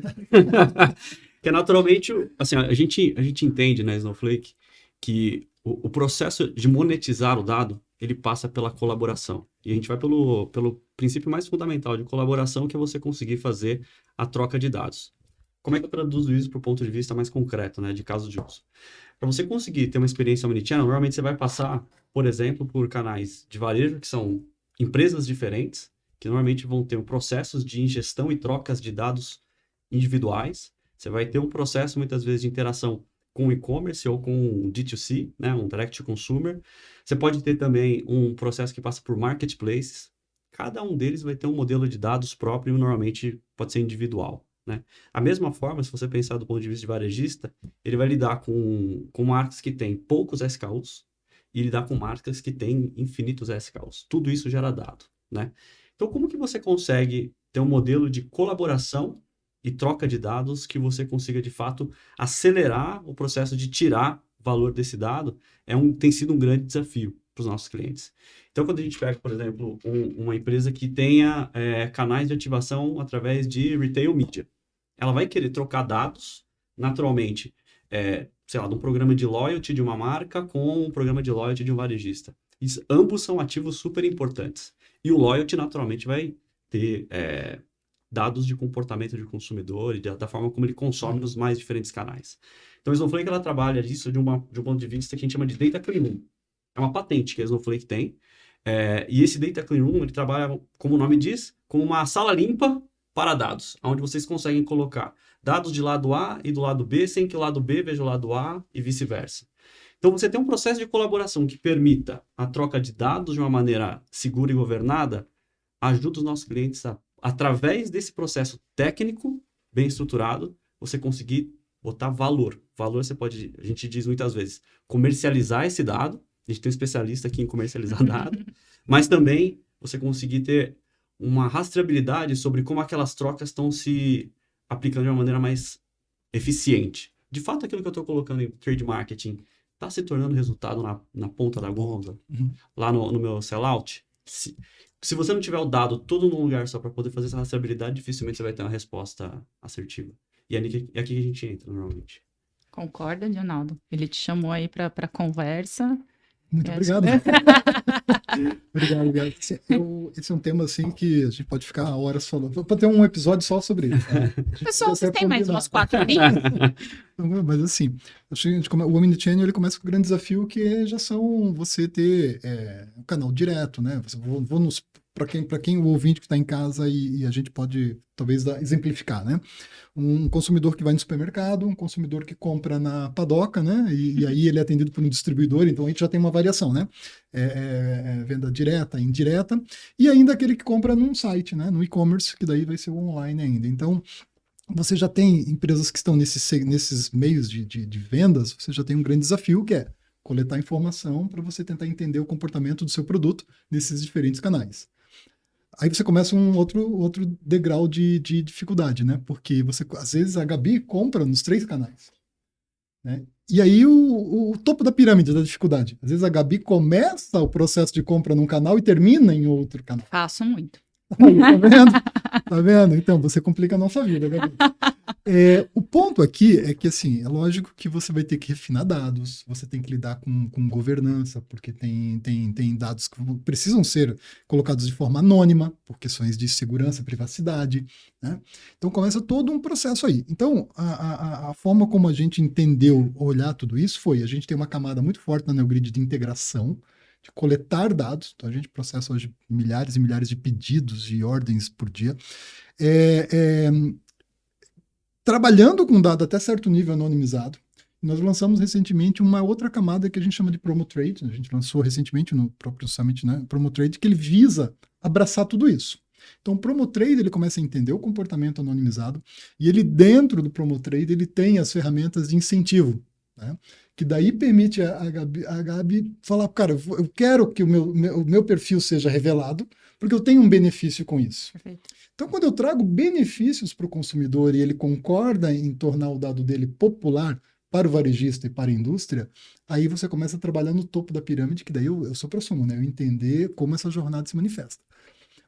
Que é naturalmente, assim, a gente entende, né, Snowflake, que o processo de monetizar o dado, ele passa pela colaboração. E a gente vai pelo princípio mais fundamental de colaboração, que é você conseguir fazer a troca de dados. Como é que eu traduzo isso para o ponto de vista mais concreto, né, de caso de uso? Para você conseguir ter uma experiência omnichannel, normalmente você vai passar, por exemplo, por canais de varejo, que são empresas diferentes, que normalmente vão ter processos de ingestão e trocas de dados individuais. Você vai ter um processo, muitas vezes, de interação com o e-commerce ou com o D2C, né, um direct to consumer. Você pode ter também um processo que passa por marketplaces. Cada um deles vai ter um modelo de dados próprio, normalmente pode ser individual. Né? A mesma forma, se você pensar do ponto de vista de varejista, ele vai lidar com marcas que têm poucos SKUs e lidar com marcas que têm infinitos SKUs. Tudo isso gera dado. Né? Então, como que você consegue ter um modelo de colaboração e troca de dados que você consiga, de fato, acelerar o processo de tirar valor desse dado? Tem sido um grande desafio para os nossos clientes. Então, quando a gente pega, por exemplo, uma empresa que tenha canais de ativação através de retail media, ela vai querer trocar dados, naturalmente, sei lá, de um programa de loyalty de uma marca com um programa de loyalty de um varejista. Ambos são ativos super importantes. E o loyalty, naturalmente, vai ter dados de comportamento de consumidor e da forma como ele consome nos mais diferentes canais. Então, a Snowflake, ela trabalha isso de um ponto de vista que a gente chama de Data Clean Room. É uma patente que a Snowflake tem. E esse Data Clean Room, ele trabalha, como o nome diz, como uma sala limpa para dados, onde vocês conseguem colocar dados de lado A e do lado B, sem que o lado B veja o lado A e vice-versa. Então, você tem um processo de colaboração que permita a troca de dados de uma maneira segura e governada, ajuda os nossos clientes a, através desse processo técnico, bem estruturado, você conseguir botar valor. Valor você pode, a gente diz muitas vezes, comercializar esse dado. A gente tem um especialista aqui em comercializar dado, mas também você conseguir ter uma rastreabilidade sobre como aquelas trocas estão se aplicando de uma maneira mais eficiente. De fato, aquilo que eu estou colocando em trade marketing está se tornando resultado na ponta da gôndola, lá no meu sellout. Se você não tiver o dado todo num lugar só para poder fazer essa rastreabilidade, dificilmente você vai ter uma resposta assertiva. E é aqui que a gente entra, normalmente.
Concorda, Leonardo? Ele te chamou aí para conversa.
Muito obrigado. Obrigado. Esse é um tema assim que a gente pode ficar horas falando. Pode ter um episódio só sobre isso.
Pessoal, vocês têm mais umas 4 minutos.
Mas assim, o Omnichannel ele começa com o grande desafio que já são você ter um canal direto, né? Para quem o ouvinte que está em casa e a gente pode talvez exemplificar, né? Um consumidor que vai no supermercado, um consumidor que compra na padoca, né? E aí ele é atendido por um distribuidor, então a gente já tem uma variação, né? Venda direta, indireta, e ainda aquele que compra num site, né? No e-commerce, que daí vai ser o online ainda. Então, você já tem empresas que estão nesses meios de vendas, você já tem um grande desafio que é coletar informação para você tentar entender o comportamento do seu produto nesses diferentes canais. Aí você começa um outro degrau de dificuldade, né? Porque às vezes a Gabi compra nos 3 canais, né? E aí o topo da pirâmide da dificuldade. Às vezes a Gabi começa o processo de compra num canal e termina em outro canal.
Faço muito.
Aí, tá vendo? Tá vendo? Então, você complica a nossa vida, Gabi. O ponto aqui é que, assim, é lógico que você vai ter que refinar dados, você tem que lidar com governança, porque tem dados que precisam ser colocados de forma anônima, por questões de segurança, privacidade, né? Então, começa todo um processo aí. Então, a forma como a gente entendeu olhar tudo isso foi, a gente tem uma camada muito forte na NeoGrid de integração, de coletar dados. Então, a gente processa hoje milhares e milhares de pedidos de ordens por dia. Trabalhando com dado até certo nível anonimizado, nós lançamos recentemente uma outra camada que a gente chama de Promo Trade. A gente lançou recentemente no próprio Summit, né, Promo Trade, que ele visa abraçar tudo isso. Então, o Promo Trade, ele começa a entender o comportamento anonimizado e ele, dentro do Promo Trade, ele tem as ferramentas de incentivo, né, que daí permite a Gabi falar, cara, eu quero que o meu perfil seja revelado, porque eu tenho um benefício com isso.
Perfeito.
Então, quando eu trago benefícios para o consumidor e ele concorda em tornar o dado dele popular para o varejista e para a indústria, aí você começa a trabalhar no topo da pirâmide, que daí eu sou prosumo, né? Eu entender como essa jornada se manifesta.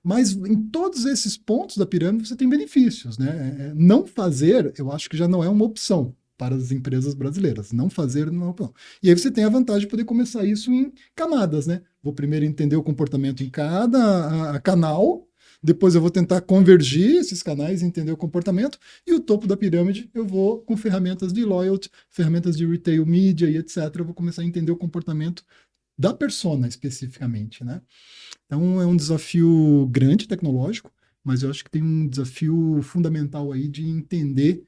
Mas em todos esses pontos da pirâmide você tem benefícios, né? Não fazer, eu acho que já não é uma opção para as empresas brasileiras. Não fazer não é uma opção. E aí você tem a vantagem de poder começar isso em camadas, né? Vou primeiro entender o comportamento em cada canal, depois eu vou tentar convergir esses canais, entender o comportamento, e o topo da pirâmide eu vou com ferramentas de loyalty, ferramentas de retail media e etc. Eu vou começar a entender o comportamento da persona especificamente, né? Então é um desafio grande tecnológico, mas eu acho que tem um desafio fundamental aí de entender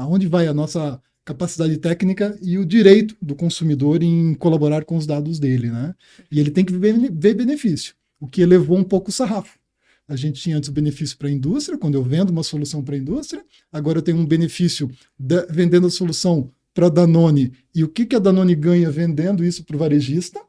onde vai a nossa capacidade técnica e o direito do consumidor em colaborar com os dados dele, né? E ele tem que ver benefício, o que elevou um pouco o sarrafo. A gente tinha antes o benefício para a indústria, quando eu vendo uma solução para a indústria, agora eu tenho um benefício vendendo a solução para a Danone, e o que a Danone ganha vendendo isso para o varejista,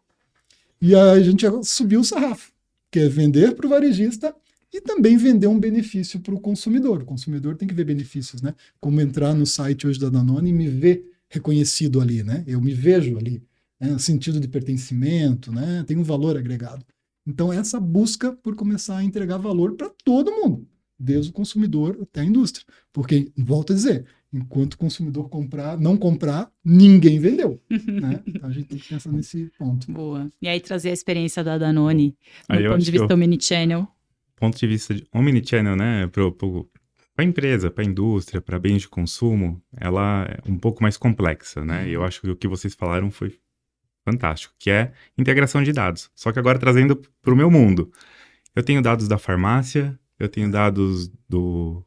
e a gente subiu o sarrafo, que é vender para o varejista e também vender um benefício para o consumidor. O consumidor tem que ver benefícios, né? Como entrar no site hoje da Danone e me ver reconhecido ali, né? Eu me vejo ali, né? Sentido de pertencimento, né? Tem um valor agregado. Então, essa busca por começar a entregar valor para todo mundo, desde o consumidor até a indústria. Porque, volto a dizer, enquanto o consumidor não comprar, ninguém vendeu. Né? Então, a gente tem que pensar nesse ponto.
Boa. E aí, trazer a experiência da Danone,
Aí
do
eu
ponto
acho
de
que
vista omnichannel.
Ponto de vista de omnichannel, né, para a empresa, para a indústria, para bens de consumo, ela é um pouco mais complexa, né? E eu acho que o que vocês falaram foi fantástico, que é integração de dados. Só que agora trazendo para o meu mundo. Eu tenho dados da farmácia, eu tenho dados do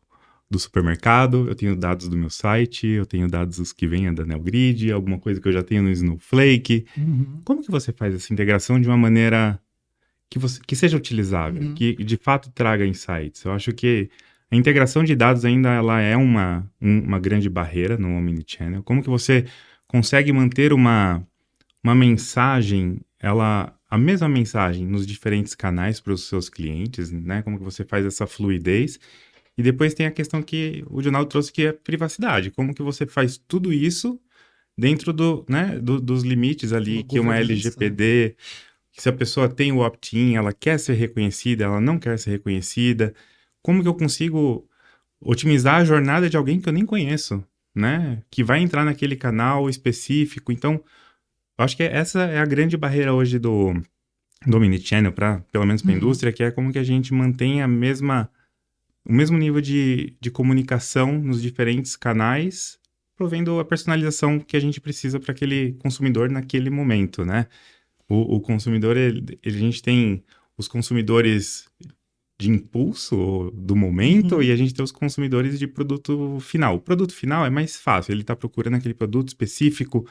supermercado, eu tenho dados do meu site, eu tenho dados que vêm da NeoGrid, alguma coisa que eu já tenho no Snowflake.
Uhum.
Como que você faz essa integração de uma maneira que seja utilizável, que de fato traga insights? Eu acho que a integração de dados ainda ela é uma grande barreira no omnichannel. Como que você consegue manter uma mensagem, a mesma mensagem nos diferentes canais para os seus clientes, né? Como que você faz essa fluidez? E depois tem a questão que o Jonaldo trouxe, que é privacidade. Como que você faz tudo isso dentro dos limites ali, que uma LGPD... Se a pessoa tem o opt-in, ela quer ser reconhecida, ela não quer ser reconhecida. Como que eu consigo otimizar a jornada de alguém que eu nem conheço, né? Que vai entrar naquele canal específico. Então, eu acho que essa é a grande barreira hoje do omnichannel, pelo menos para a indústria, que é como que a gente mantém o mesmo nível de comunicação nos diferentes canais, provendo a personalização que a gente precisa para aquele consumidor naquele momento, né? O consumidor, a gente tem os consumidores de impulso do momento e a gente tem os consumidores de produto final. O produto final é mais fácil, ele está procurando aquele produto específico,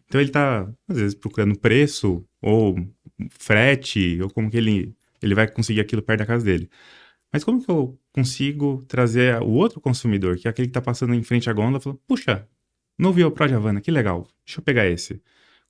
então ele está, às vezes, procurando preço ou frete, ou como que ele vai conseguir aquilo perto da casa dele. Mas como que eu consigo trazer o outro consumidor, que é aquele que está passando em frente à gôndola, e fala, puxa, novo IoPro de Havana, que legal, deixa eu pegar esse.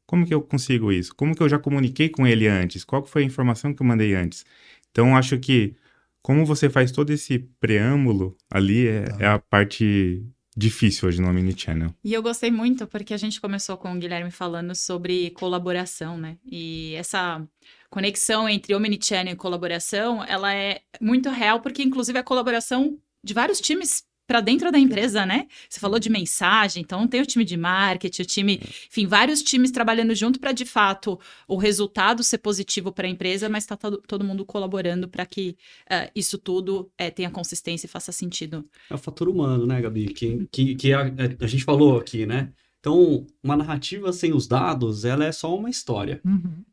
Como que eu consigo isso? Como que eu já comuniquei com ele antes? Qual que foi a informação que eu mandei antes? Então, acho que como você faz todo esse preâmbulo ali é a parte difícil hoje no Omnichannel.
E eu gostei muito porque a gente começou com o Guilherme falando sobre colaboração, né? E essa conexão entre Omnichannel e colaboração, ela é muito real porque, inclusive, a colaboração de vários times para dentro da empresa, né? Você falou de mensagem, então tem o time de marketing, o time, enfim, vários times trabalhando junto para, de fato, o resultado ser positivo para a empresa, mas está todo mundo colaborando para que isso tudo tenha consistência e faça sentido.
É o fator humano, né, Gabi? Que a gente falou aqui, né? Então, uma narrativa sem os dados, ela é só uma história.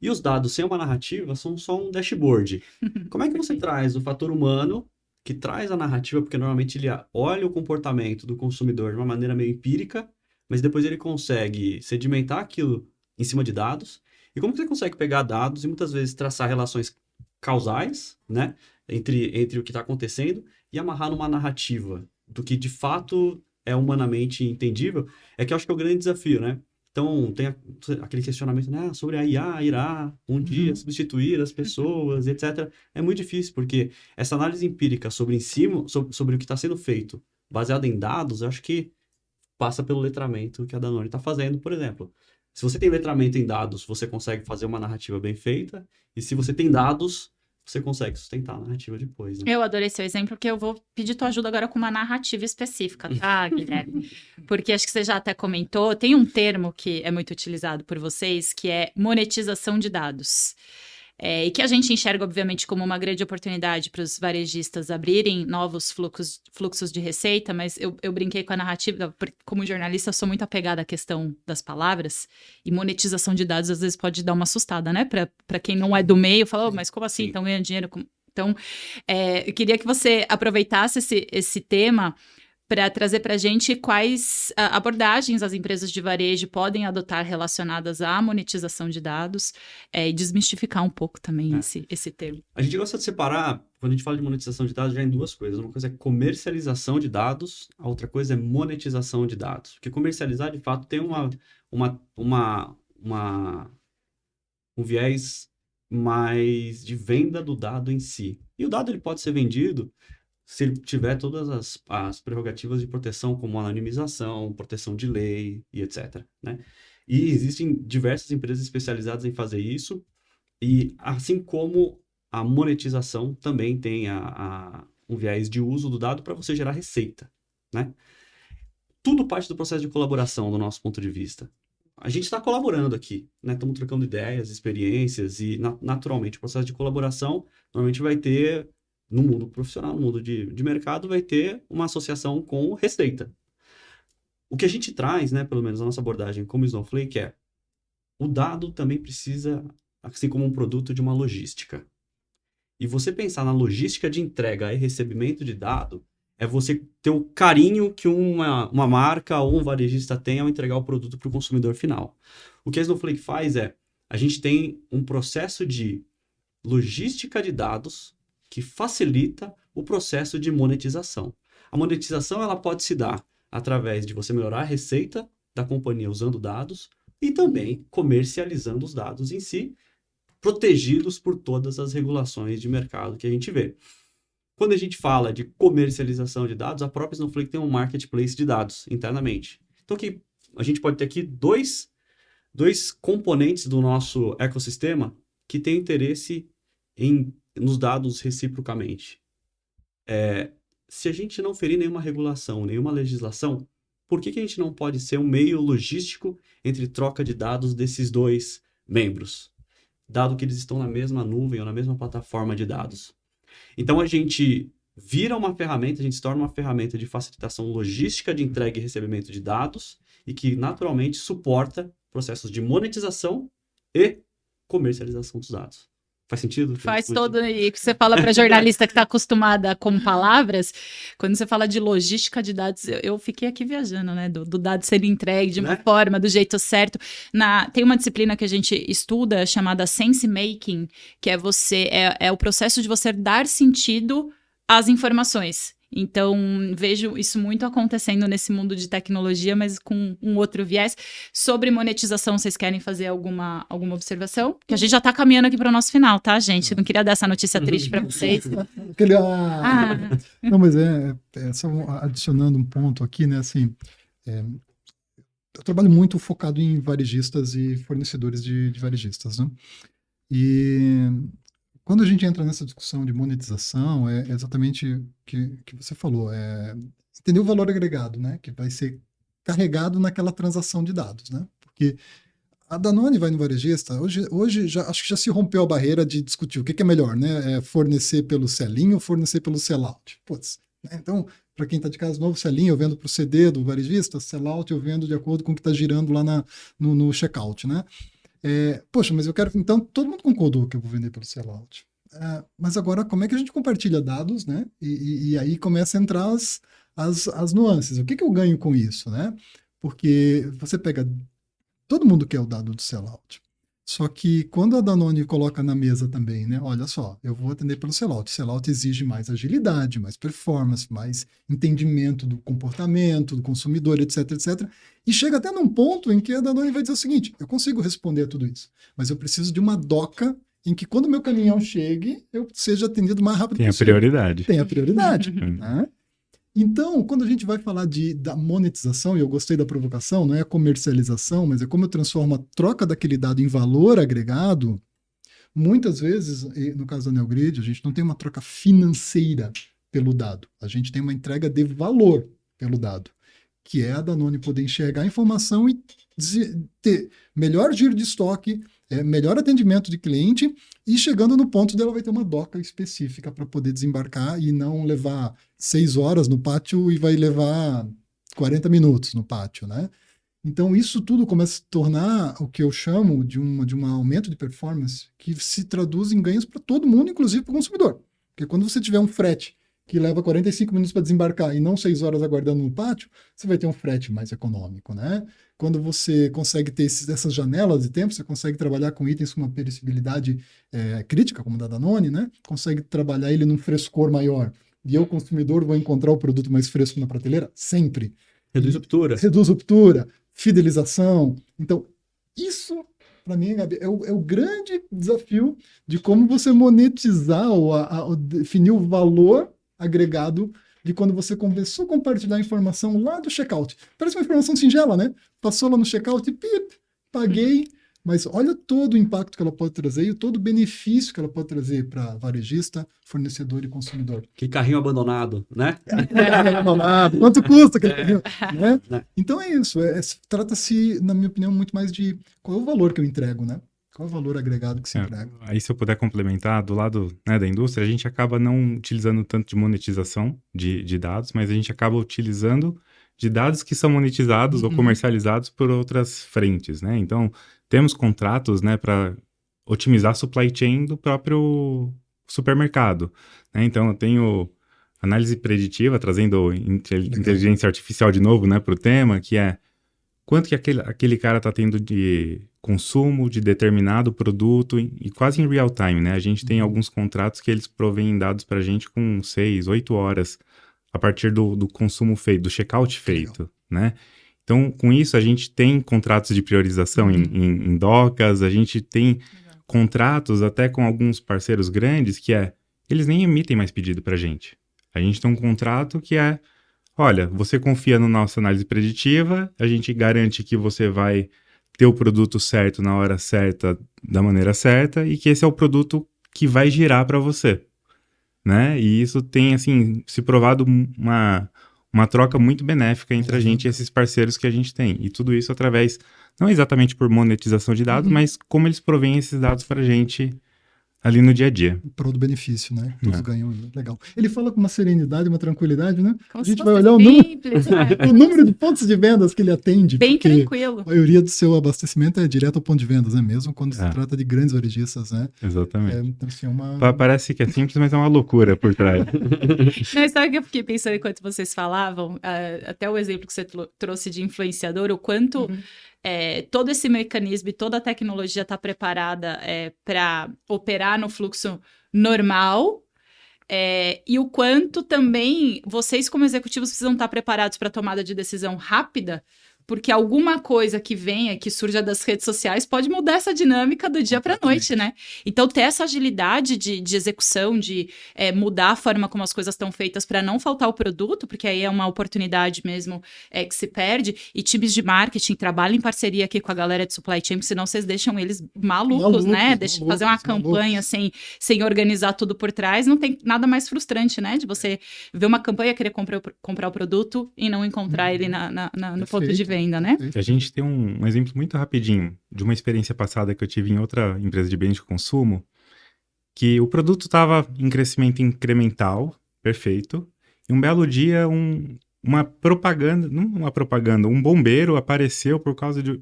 E os dados sem uma narrativa são só um dashboard. Como é que você traz o fator humano, que traz a narrativa, porque normalmente ele olha o comportamento do consumidor de uma maneira meio empírica, mas depois ele consegue sedimentar aquilo em cima de dados. E como que você consegue pegar dados e muitas vezes traçar relações causais, né, entre o que está acontecendo e amarrar numa narrativa do que de fato é humanamente entendível, é que eu acho que é o grande desafio, né? Então, tem aquele questionamento, né, sobre a IA irá um dia substituir as pessoas, etc. É muito difícil, porque essa análise empírica sobre o que está sendo feito, baseada em dados, eu acho que passa pelo letramento que a Danone está fazendo, por exemplo. Se você tem letramento em dados, você consegue fazer uma narrativa bem feita, e se você tem dados, você consegue sustentar a narrativa depois, né?
Eu adorei seu exemplo, porque eu vou pedir tua ajuda agora com uma narrativa específica, tá, Guilherme? Porque acho que você já até comentou, tem um termo que é muito utilizado por vocês, que é monetização de dados. E que a gente enxerga, obviamente, como uma grande oportunidade para os varejistas abrirem novos fluxos de receita, mas eu brinquei com a narrativa, como jornalista, eu sou muito apegada à questão das palavras, e monetização de dados às vezes pode dar uma assustada, né? Para quem não é do meio, fala, mas como assim? Estão ganhando dinheiro? Então, eu queria que você aproveitasse esse tema para trazer para a gente quais abordagens as empresas de varejo podem adotar relacionadas à monetização de dados e desmistificar um pouco também esse termo.
A gente gosta de separar, quando a gente fala de monetização de dados, já em duas coisas. Uma coisa é comercialização de dados, a outra coisa é monetização de dados. Porque comercializar, de fato, tem um viés mais de venda do dado em si. E o dado ele pode ser vendido se ele tiver todas as prerrogativas de proteção, como anonimização, proteção de lei e etc. Né? E existem diversas empresas especializadas em fazer isso, e assim como a monetização também tem um viés de uso do dado para você gerar receita. Né? Tudo parte do processo de colaboração, do nosso ponto de vista. A gente está colaborando aqui, né? Estamos trocando ideias, experiências, e naturalmente o processo de colaboração normalmente vai ter, no mundo profissional, no mundo de mercado, vai ter uma associação com receita. O que a gente traz, né, pelo menos a nossa abordagem como Snowflake, é o dado também precisa, assim como um produto, de uma logística. E você pensar na logística de entrega e recebimento de dado é você ter o carinho que uma marca ou um varejista tem ao entregar o produto para o consumidor final. O que a Snowflake faz é, a gente tem um processo de logística de dados que facilita o processo de monetização. A monetização ela pode se dar através de você melhorar a receita da companhia usando dados e também comercializando os dados em si, protegidos por todas as regulações de mercado que a gente vê. Quando a gente fala de comercialização de dados, a própria Snowflake tem um marketplace de dados internamente. Então, a gente pode ter aqui dois componentes do nosso ecossistema que têm interesse nos dados reciprocamente. Se a gente não ferir nenhuma regulação, nenhuma legislação, por que a gente não pode ser um meio logístico entre troca de dados desses dois membros? Dado que eles estão na mesma nuvem ou na mesma plataforma de dados. Então, a gente vira uma ferramenta, a gente se torna uma ferramenta de facilitação logística de entrega e recebimento de dados e que, naturalmente, suporta processos de monetização e comercialização dos dados. Faz sentido?
Faz todo. E que você fala para jornalista que está acostumada com palavras, quando você fala de logística de dados, eu fiquei aqui viajando, né? Do dado ser entregue de uma forma, do jeito certo. Tem uma disciplina que a gente estuda chamada Sense Making, que é o processo de você dar sentido às informações. Então, vejo isso muito acontecendo nesse mundo de tecnologia, mas com um outro viés. Sobre monetização, vocês querem fazer alguma observação? Que a gente já está caminhando aqui para o nosso final, tá, gente? Não queria dar essa notícia triste para vocês.
Não, mas só adicionando um ponto aqui, né, assim, eu trabalho muito focado em varejistas e fornecedores de varejistas, né? E quando a gente entra nessa discussão de monetização, é exatamente o que você falou, entender o valor agregado, né, que vai ser carregado naquela transação de dados, né? Porque a Danone vai no varejista, hoje acho que já se rompeu a barreira de discutir o que é melhor, né? Fornecer pelo sell-in ou fornecer pelo sell-out. Putz, né? Então, para quem está de casa novo, sell-in eu vendo para o CD do varejista, sell-out eu vendo de acordo com o que está girando lá no checkout, né? Poxa, mas eu quero... Então, todo mundo concordou que eu vou vender pelo sell-out. Mas agora, como é que a gente compartilha dados, né? E aí começa a entrar as nuances. O que eu ganho com isso, né? Porque você pega... Todo mundo quer o dado do sell-out. Só que quando a Danone coloca na mesa também, né? Olha só, eu vou atender pelo sell-out. Sell-out exige mais agilidade, mais performance, mais entendimento do comportamento do consumidor, etc, etc. E chega até num ponto em que a Danone vai dizer o seguinte, eu consigo responder a tudo isso, mas eu preciso de uma doca em que quando o meu caminhão chegue, eu seja atendido o mais rápido possível.
Tem a prioridade.
Né? Então, quando a gente vai falar da monetização, e eu gostei da provocação, não é a comercialização, mas é como eu transformo a troca daquele dado em valor agregado, muitas vezes, no caso da Neogrid, a gente não tem uma troca financeira pelo dado, a gente tem uma entrega de valor pelo dado, que é a Danone poder enxergar a informação e ter melhor giro de estoque, melhor atendimento de cliente, e chegando no ponto dela vai ter uma doca específica para poder desembarcar e não levar 6 horas no pátio e vai levar 40 minutos no pátio, né? Então isso tudo começa a se tornar o que eu chamo de um aumento de performance que se traduz em ganhos para todo mundo, inclusive para o consumidor. Porque quando você tiver um frete que leva 45 minutos para desembarcar e não 6 horas aguardando no pátio, você vai ter um frete mais econômico, né? Quando você consegue ter essas janelas de tempo, você consegue trabalhar com itens com uma perecibilidade crítica, como da Danone, né? Consegue trabalhar ele num frescor maior. E eu, consumidor, vou encontrar o produto mais fresco na prateleira? Sempre.
Reduz ruptura.
Reduz ruptura, fidelização. Então, isso... Para mim, Gabi, é o grande desafio de como você monetizar ou definir o valor agregado de quando você começou a compartilhar a informação lá do checkout. Parece uma informação singela, né? Passou lá no checkout e paguei, mas olha todo o impacto que ela pode trazer e todo o benefício que ela pode trazer para varejista, fornecedor e consumidor.
Que carrinho abandonado, né?
Carrinho abandonado, quanto custa aquele carrinho? Né? Então é isso, trata-se, na minha opinião, muito mais de qual é o valor que eu entrego, né? Qual é o valor agregado que se entrega?
Aí, se eu puder complementar, do lado, né, da indústria, a gente acaba não utilizando tanto de monetização de dados, mas a gente acaba utilizando de dados que são monetizados ou comercializados por outras frentes, né? Então, temos contratos, né, para otimizar a supply chain do próprio supermercado, né? Então, eu tenho análise preditiva, trazendo inteligência artificial de novo, né, para o tema, que é quanto que aquele cara está tendo de consumo de determinado produto e quase em real time, né? A gente tem alguns contratos que eles provêm dados para a gente com 6, 8 horas a partir do consumo feito, do checkout feito, né? Então, com isso, a gente tem contratos de priorização em docas, a gente tem contratos até com alguns parceiros grandes que eles nem emitem mais pedido para a gente. A gente tem um contrato que olha, você confia na nossa análise preditiva, a gente garante que você vai ter o produto certo na hora certa, da maneira certa, e que esse é o produto que vai girar para você, né? E isso tem, assim, se provado uma troca muito benéfica entre a gente e esses parceiros que a gente tem. E tudo isso através, não exatamente por monetização de dados, mas como eles provêm esses dados para a gente ali no dia a dia.
Em prol do benefício, né? Todos ganham. Legal. Ele fala com uma serenidade, uma tranquilidade, né?
Como
a gente vai olhar o número de pontos de vendas que ele atende.
Bem tranquilo.
A maioria do seu abastecimento é direto ao ponto de vendas, né? Mesmo quando se trata de grandes varejistas, né?
Exatamente.
Então, assim,
Parece que é simples, mas é uma loucura por trás.
Não, sabe o que eu fiquei pensando enquanto vocês falavam? Até o exemplo que você trouxe de influenciador, o quanto... todo esse mecanismo e toda a tecnologia está preparada para operar no fluxo normal, E o quanto também vocês, como executivos, precisam estar preparados para a tomada de decisão rápida, porque alguma coisa que venha, que surja das redes sociais, pode mudar essa dinâmica do dia para a noite, né? Então, ter essa agilidade de execução, de mudar a forma como as coisas estão feitas para não faltar o produto, porque aí é uma oportunidade mesmo que se perde. E times de marketing trabalham em parceria aqui com a galera de supply chain, porque senão vocês deixam eles malucos, né? Fazer uma campanha sem organizar tudo por trás, não tem nada mais frustrante, né? De você ver uma campanha, querer comprar o produto e não encontrar ele no ponto de venda, né?
A gente tem um exemplo muito rapidinho de uma experiência passada que eu tive em outra empresa de bens de consumo, que o produto estava em crescimento incremental, perfeito, e um belo dia uma propaganda, não uma propaganda, um bombeiro apareceu por causa de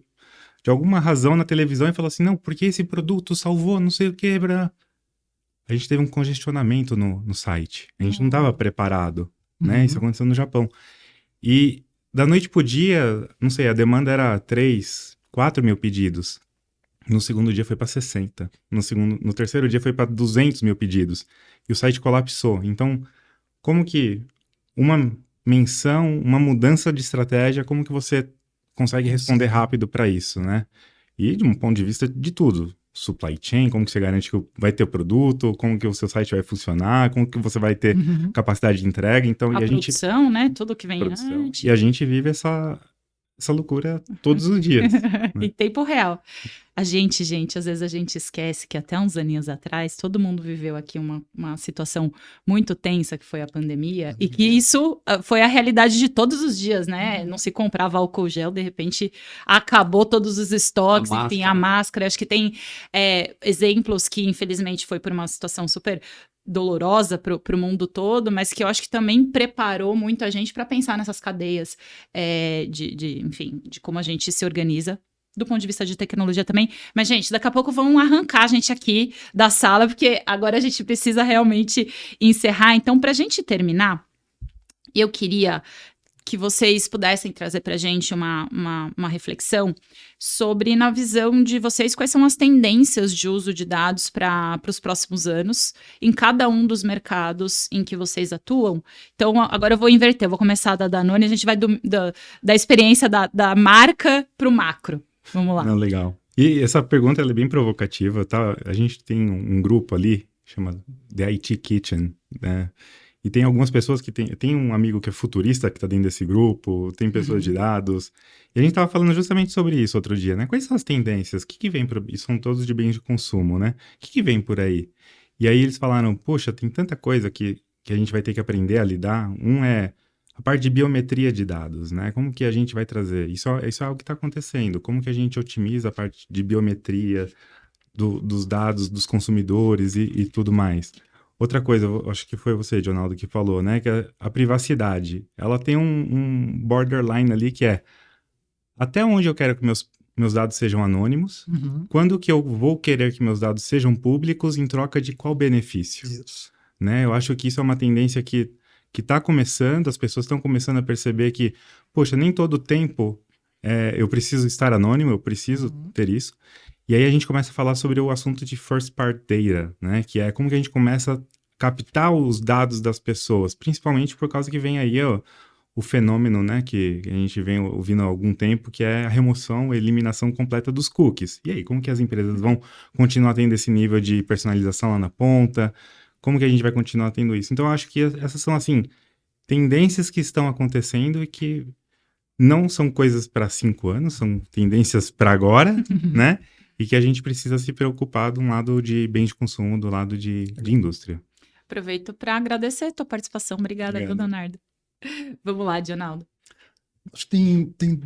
alguma razão na televisão e falou assim, não, porque esse produto salvou não sei o que, a gente teve um congestionamento no site, a gente não estava preparado, né? Isso aconteceu no Japão. E da noite pro dia, não sei, a demanda era 3, 4 mil pedidos. No segundo dia foi para 60. No terceiro dia foi para 200 mil pedidos. E o site colapsou. Então, como que uma menção, uma mudança de estratégia, como que você consegue responder rápido para isso, né? E de um ponto de vista de tudo. Supply chain, como que você garante que vai ter o produto, como que o seu site vai funcionar, como que você vai ter capacidade de entrega. Então,
a produção, né? Tudo que vem antes.
E a gente vive essa loucura todos os dias. Né?
Em tempo real. Gente, às vezes a gente esquece que até uns aninhos atrás, todo mundo viveu aqui uma situação muito tensa, que foi a pandemia, e que isso foi a realidade de todos os dias, né? Não se comprava álcool gel, de repente acabou todos os estoques, enfim, a máscara. Acho que tem exemplos que, infelizmente, foi por uma situação super dolorosa para o mundo todo, mas que eu acho que também preparou muito a gente para pensar nessas cadeias enfim, de como a gente se organiza do ponto de vista de tecnologia também. Mas, gente, daqui a pouco vão arrancar a gente aqui da sala, porque agora a gente precisa realmente encerrar. Então, para a gente terminar, eu queria que vocês pudessem trazer para a gente uma reflexão sobre, na visão de vocês, quais são as tendências de uso de dados para os próximos anos, em cada um dos mercados em que vocês atuam. Então, agora eu vou inverter, eu vou começar da Danone, a gente vai da experiência da marca para o macro. Vamos lá.
Não, legal. E essa pergunta ela é bem provocativa, tá? A gente tem um grupo ali, chama The IT Kitchen, né? E tem algumas pessoas que tem um amigo que é futurista que está dentro desse grupo, tem pessoas de dados. E a gente estava falando justamente sobre isso outro dia, né? Quais são as tendências? O que vem por... E são todos de bens de consumo, né? O que vem por aí? E aí eles falaram, poxa, tem tanta coisa que a gente vai ter que aprender a lidar. Um é a parte de biometria de dados, né? Como que a gente vai trazer? Isso é algo que está acontecendo. Como que a gente otimiza a parte de biometria dos dados dos consumidores e tudo mais? Outra coisa, acho que foi você, Jonaldo, que falou, né? Que a privacidade, ela tem um borderline ali que é até onde eu quero que meus dados sejam anônimos, quando que eu vou querer que meus dados sejam públicos em troca de qual benefício? Isso. Né? Eu acho que isso é uma tendência que está começando, as pessoas estão começando a perceber que, poxa, nem todo tempo eu preciso estar anônimo, eu preciso ter isso. E aí a gente começa a falar sobre o assunto de first party data, né? Que é como que a gente começa a captar os dados das pessoas, principalmente por causa que vem aí o fenômeno, né? Que a gente vem ouvindo há algum tempo, que é a remoção, a eliminação completa dos cookies. E aí, como que as empresas vão continuar tendo esse nível de personalização lá na ponta? Como que a gente vai continuar tendo isso? Então, eu acho que essas são, assim, tendências que estão acontecendo e que não são coisas para 5 anos, são tendências para agora, né? E que a gente precisa se preocupar de um lado de bens de consumo, do lado de indústria.
Aproveito para agradecer a tua participação. Obrigada, Leonardo. Vamos lá, Dionaldo.
Acho que tem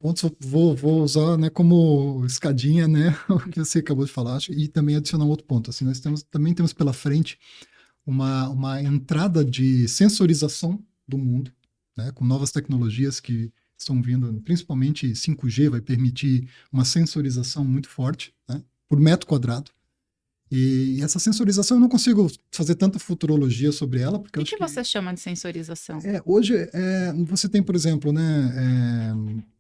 pontos, vou usar, né, como escadinha, né, o que você acabou de falar, e também adicionar um outro ponto. Assim, nós também temos pela frente uma entrada de sensorização do mundo, né, com novas tecnologias que estão vindo, principalmente 5G vai permitir uma sensorização muito forte, né, por metro quadrado. E essa sensorização eu não consigo fazer tanta futurologia sobre ela. Porque
o que você chama de sensorização?
Hoje você tem, por exemplo, né,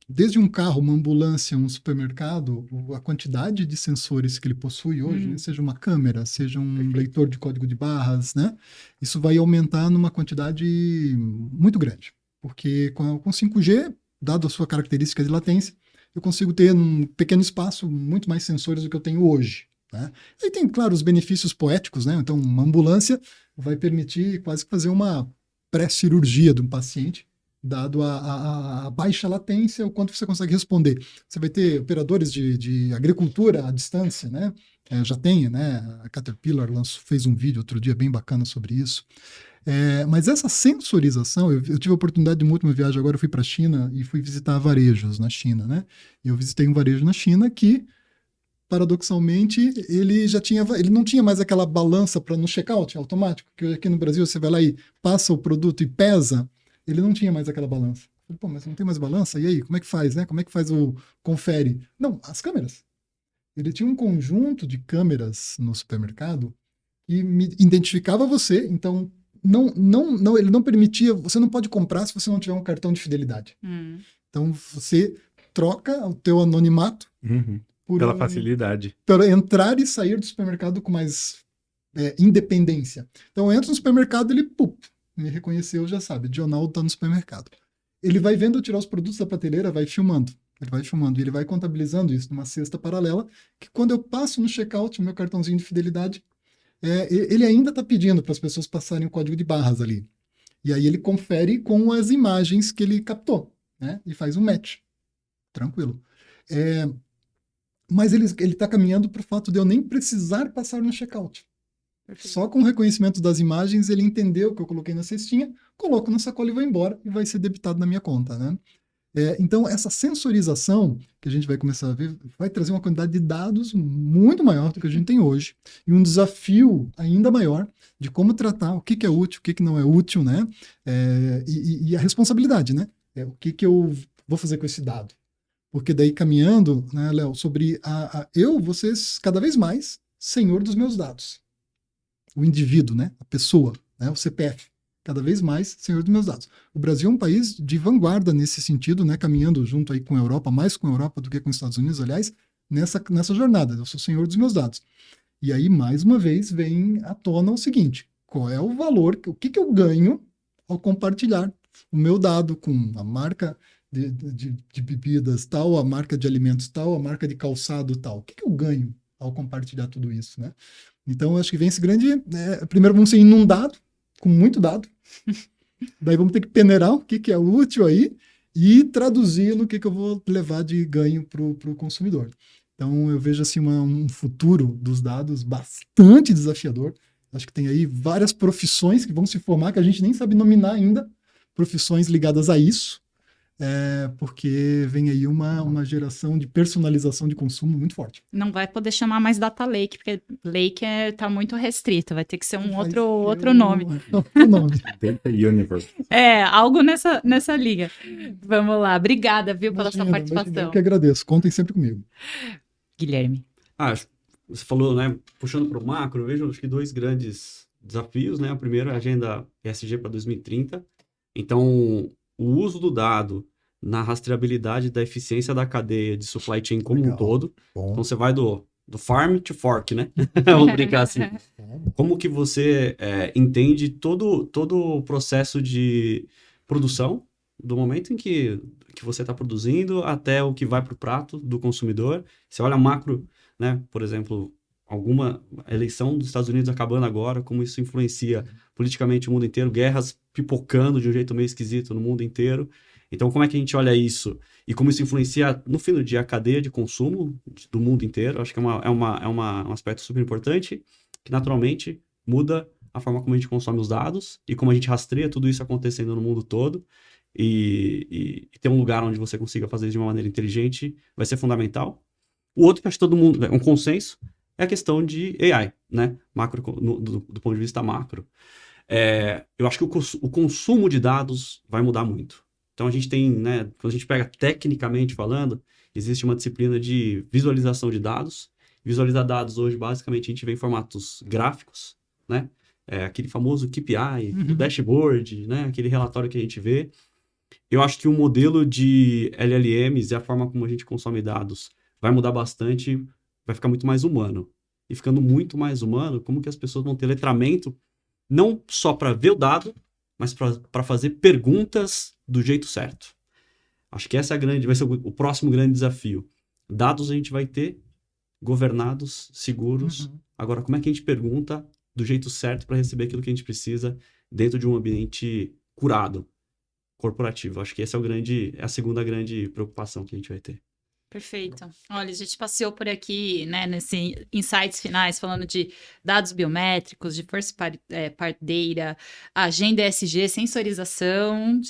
desde um carro, uma ambulância, um supermercado, a quantidade de sensores que ele possui hoje, né, seja uma câmera, seja um leitor de código de barras, né, isso vai aumentar numa quantidade muito grande. Porque com 5G, dado a sua característica de latência, eu consigo ter num pequeno espaço muito mais sensores do que eu tenho hoje. Né? Aí tem, claro, os benefícios poéticos, né? Então, uma ambulância vai permitir quase que fazer uma pré-cirurgia de um paciente, dado a baixa latência, o quanto você consegue responder. Você vai ter operadores de agricultura à distância, né? Já tem, né? A Caterpillar fez um vídeo outro dia bem bacana sobre isso. Mas essa sensorização, eu tive a oportunidade de uma última viagem, agora eu fui para a China e fui visitar varejos na China, né? E eu visitei um varejo na China que, paradoxalmente, ele não tinha mais aquela balança para no checkout automático, que aqui no Brasil você vai lá e passa o produto e pesa, ele não tinha mais aquela balança. Eu falei, pô, mas não tem mais balança? E aí, como é que faz, né? Como é que faz o confere? Não, as câmeras. Ele tinha um conjunto de câmeras no supermercado que me identificava você, então ele não permitia, você não pode comprar se você não tiver um cartão de fidelidade. Então você troca o teu anonimato
pela facilidade.
Para entrar e sair do supermercado com mais independência. Então eu entro no supermercado, ele me reconheceu, já sabe, Dionaldo está no supermercado. Ele vai vendo eu tirar os produtos da prateleira, vai filmando. Ele vai filmando e ele vai contabilizando isso numa cesta paralela, que quando eu passo no checkout, o meu cartãozinho de fidelidade, ele ainda está pedindo para as pessoas passarem o código de barras ali. E aí ele confere com as imagens que ele captou, né? E faz um match. Tranquilo. Mas ele está caminhando para o fato de eu nem precisar passar no checkout. Perfeito. Só com o reconhecimento das imagens, ele entendeu que eu coloquei na cestinha, coloco na sacola e vou embora, e vai ser debitado na minha conta, né? Então, essa sensorização que a gente vai começar a ver vai trazer uma quantidade de dados muito maior do que a gente tem hoje e um desafio ainda maior de como tratar o que é útil, o que não é útil, né? E a responsabilidade, né? O que eu vou fazer com esse dado? Porque daí caminhando, né, Léo, sobre eu vou ser cada vez mais senhor dos meus dados. O indivíduo, né? A pessoa, né? O CPF. Cada vez mais senhor dos meus dados. O Brasil é um país de vanguarda nesse sentido, né, caminhando junto aí com a Europa, mais com a Europa do que com os Estados Unidos, aliás, nessa jornada. Eu sou senhor dos meus dados. E aí, mais uma vez, vem à tona o seguinte: qual é o valor, o que eu ganho ao compartilhar o meu dado com a marca de bebidas tal, a marca de alimentos tal, a marca de calçado tal? O que eu ganho ao compartilhar tudo isso, né? Então, eu acho que vem esse grande... primeiro vamos ser inundados com muito dado, daí vamos ter que peneirar o que é útil aí e traduzir no que eu vou levar de ganho para o consumidor. Então eu vejo assim um futuro dos dados bastante desafiador. Acho que tem aí várias profissões que vão se formar que a gente nem sabe nominar ainda, profissões ligadas a isso, porque vem aí uma geração de personalização de consumo muito forte.
Não vai poder chamar mais data lake, porque lake tá muito restrito, vai ter que ser outro nome.
Data Universe.
Algo nessa liga. Vamos lá, obrigada, viu, pela sua participação.
Eu que agradeço, contem sempre comigo.
Guilherme.
Você falou, né, puxando para o macro, eu vejo acho que 2 grandes desafios, né? O primeiro é a agenda ESG para 2030. Então, o uso do dado na rastreabilidade da eficiência da cadeia de supply chain como um todo. Bom. Então, você vai do farm to fork, né? Vamos brincar assim. Como que você entende todo o processo de produção, do momento em que você está produzindo até o que vai para o prato do consumidor. Você olha macro, né? Por exemplo, alguma eleição dos Estados Unidos acabando agora, como isso influencia politicamente o mundo inteiro, guerras pipocando de um jeito meio esquisito no mundo inteiro. Então, como é que a gente olha isso? E como isso influencia, no fim do dia, a cadeia de consumo do mundo inteiro? Acho que é um aspecto super importante, que naturalmente muda a forma como a gente consome os dados e como a gente rastreia tudo isso acontecendo no mundo todo. E ter um lugar onde você consiga fazer isso de uma maneira inteligente vai ser fundamental. O outro que acho que todo mundo, um consenso, é a questão de AI, né? Macro, do ponto de vista macro. Eu acho que o consumo de dados vai mudar muito. Então, a gente tem, né, quando a gente pega tecnicamente falando, existe uma disciplina de visualização de dados. Visualizar dados hoje, basicamente, a gente vê em formatos gráficos, né? Aquele famoso KPI, o dashboard, né? Aquele relatório que a gente vê. Eu acho que o modelo de LLMs e a forma como a gente consome dados vai mudar bastante, vai ficar muito mais humano. E ficando muito mais humano, como que as pessoas vão ter letramento, não só para ver o dado, mas para fazer perguntas do jeito certo. Acho que essa vai ser o próximo grande desafio. Dados a gente vai ter governados, seguros. Agora, como é que a gente pergunta do jeito certo para receber aquilo que a gente precisa dentro de um ambiente curado, corporativo? Acho que essa é a segunda grande preocupação que a gente vai ter.
Perfeito. Olha, a gente passeou por aqui, né, nesse insights finais, falando de dados biométricos, de first party data, agenda ESG, sensorização.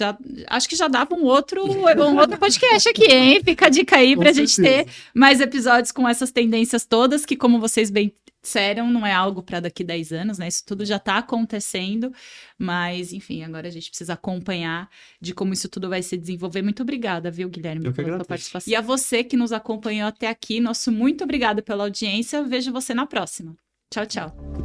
Acho que já dava um outro podcast aqui, hein? Fica a dica aí para a gente ter mais episódios com essas tendências todas, que, como vocês bem disseram, não é algo para daqui 10 anos, né? Isso tudo já está acontecendo, mas, enfim, agora a gente precisa acompanhar de como isso tudo vai se desenvolver. Muito obrigada, viu, Guilherme, pela sua participação. E a você que nos acompanhou até aqui, nosso muito obrigado pela audiência. Vejo você na próxima. Tchau, tchau.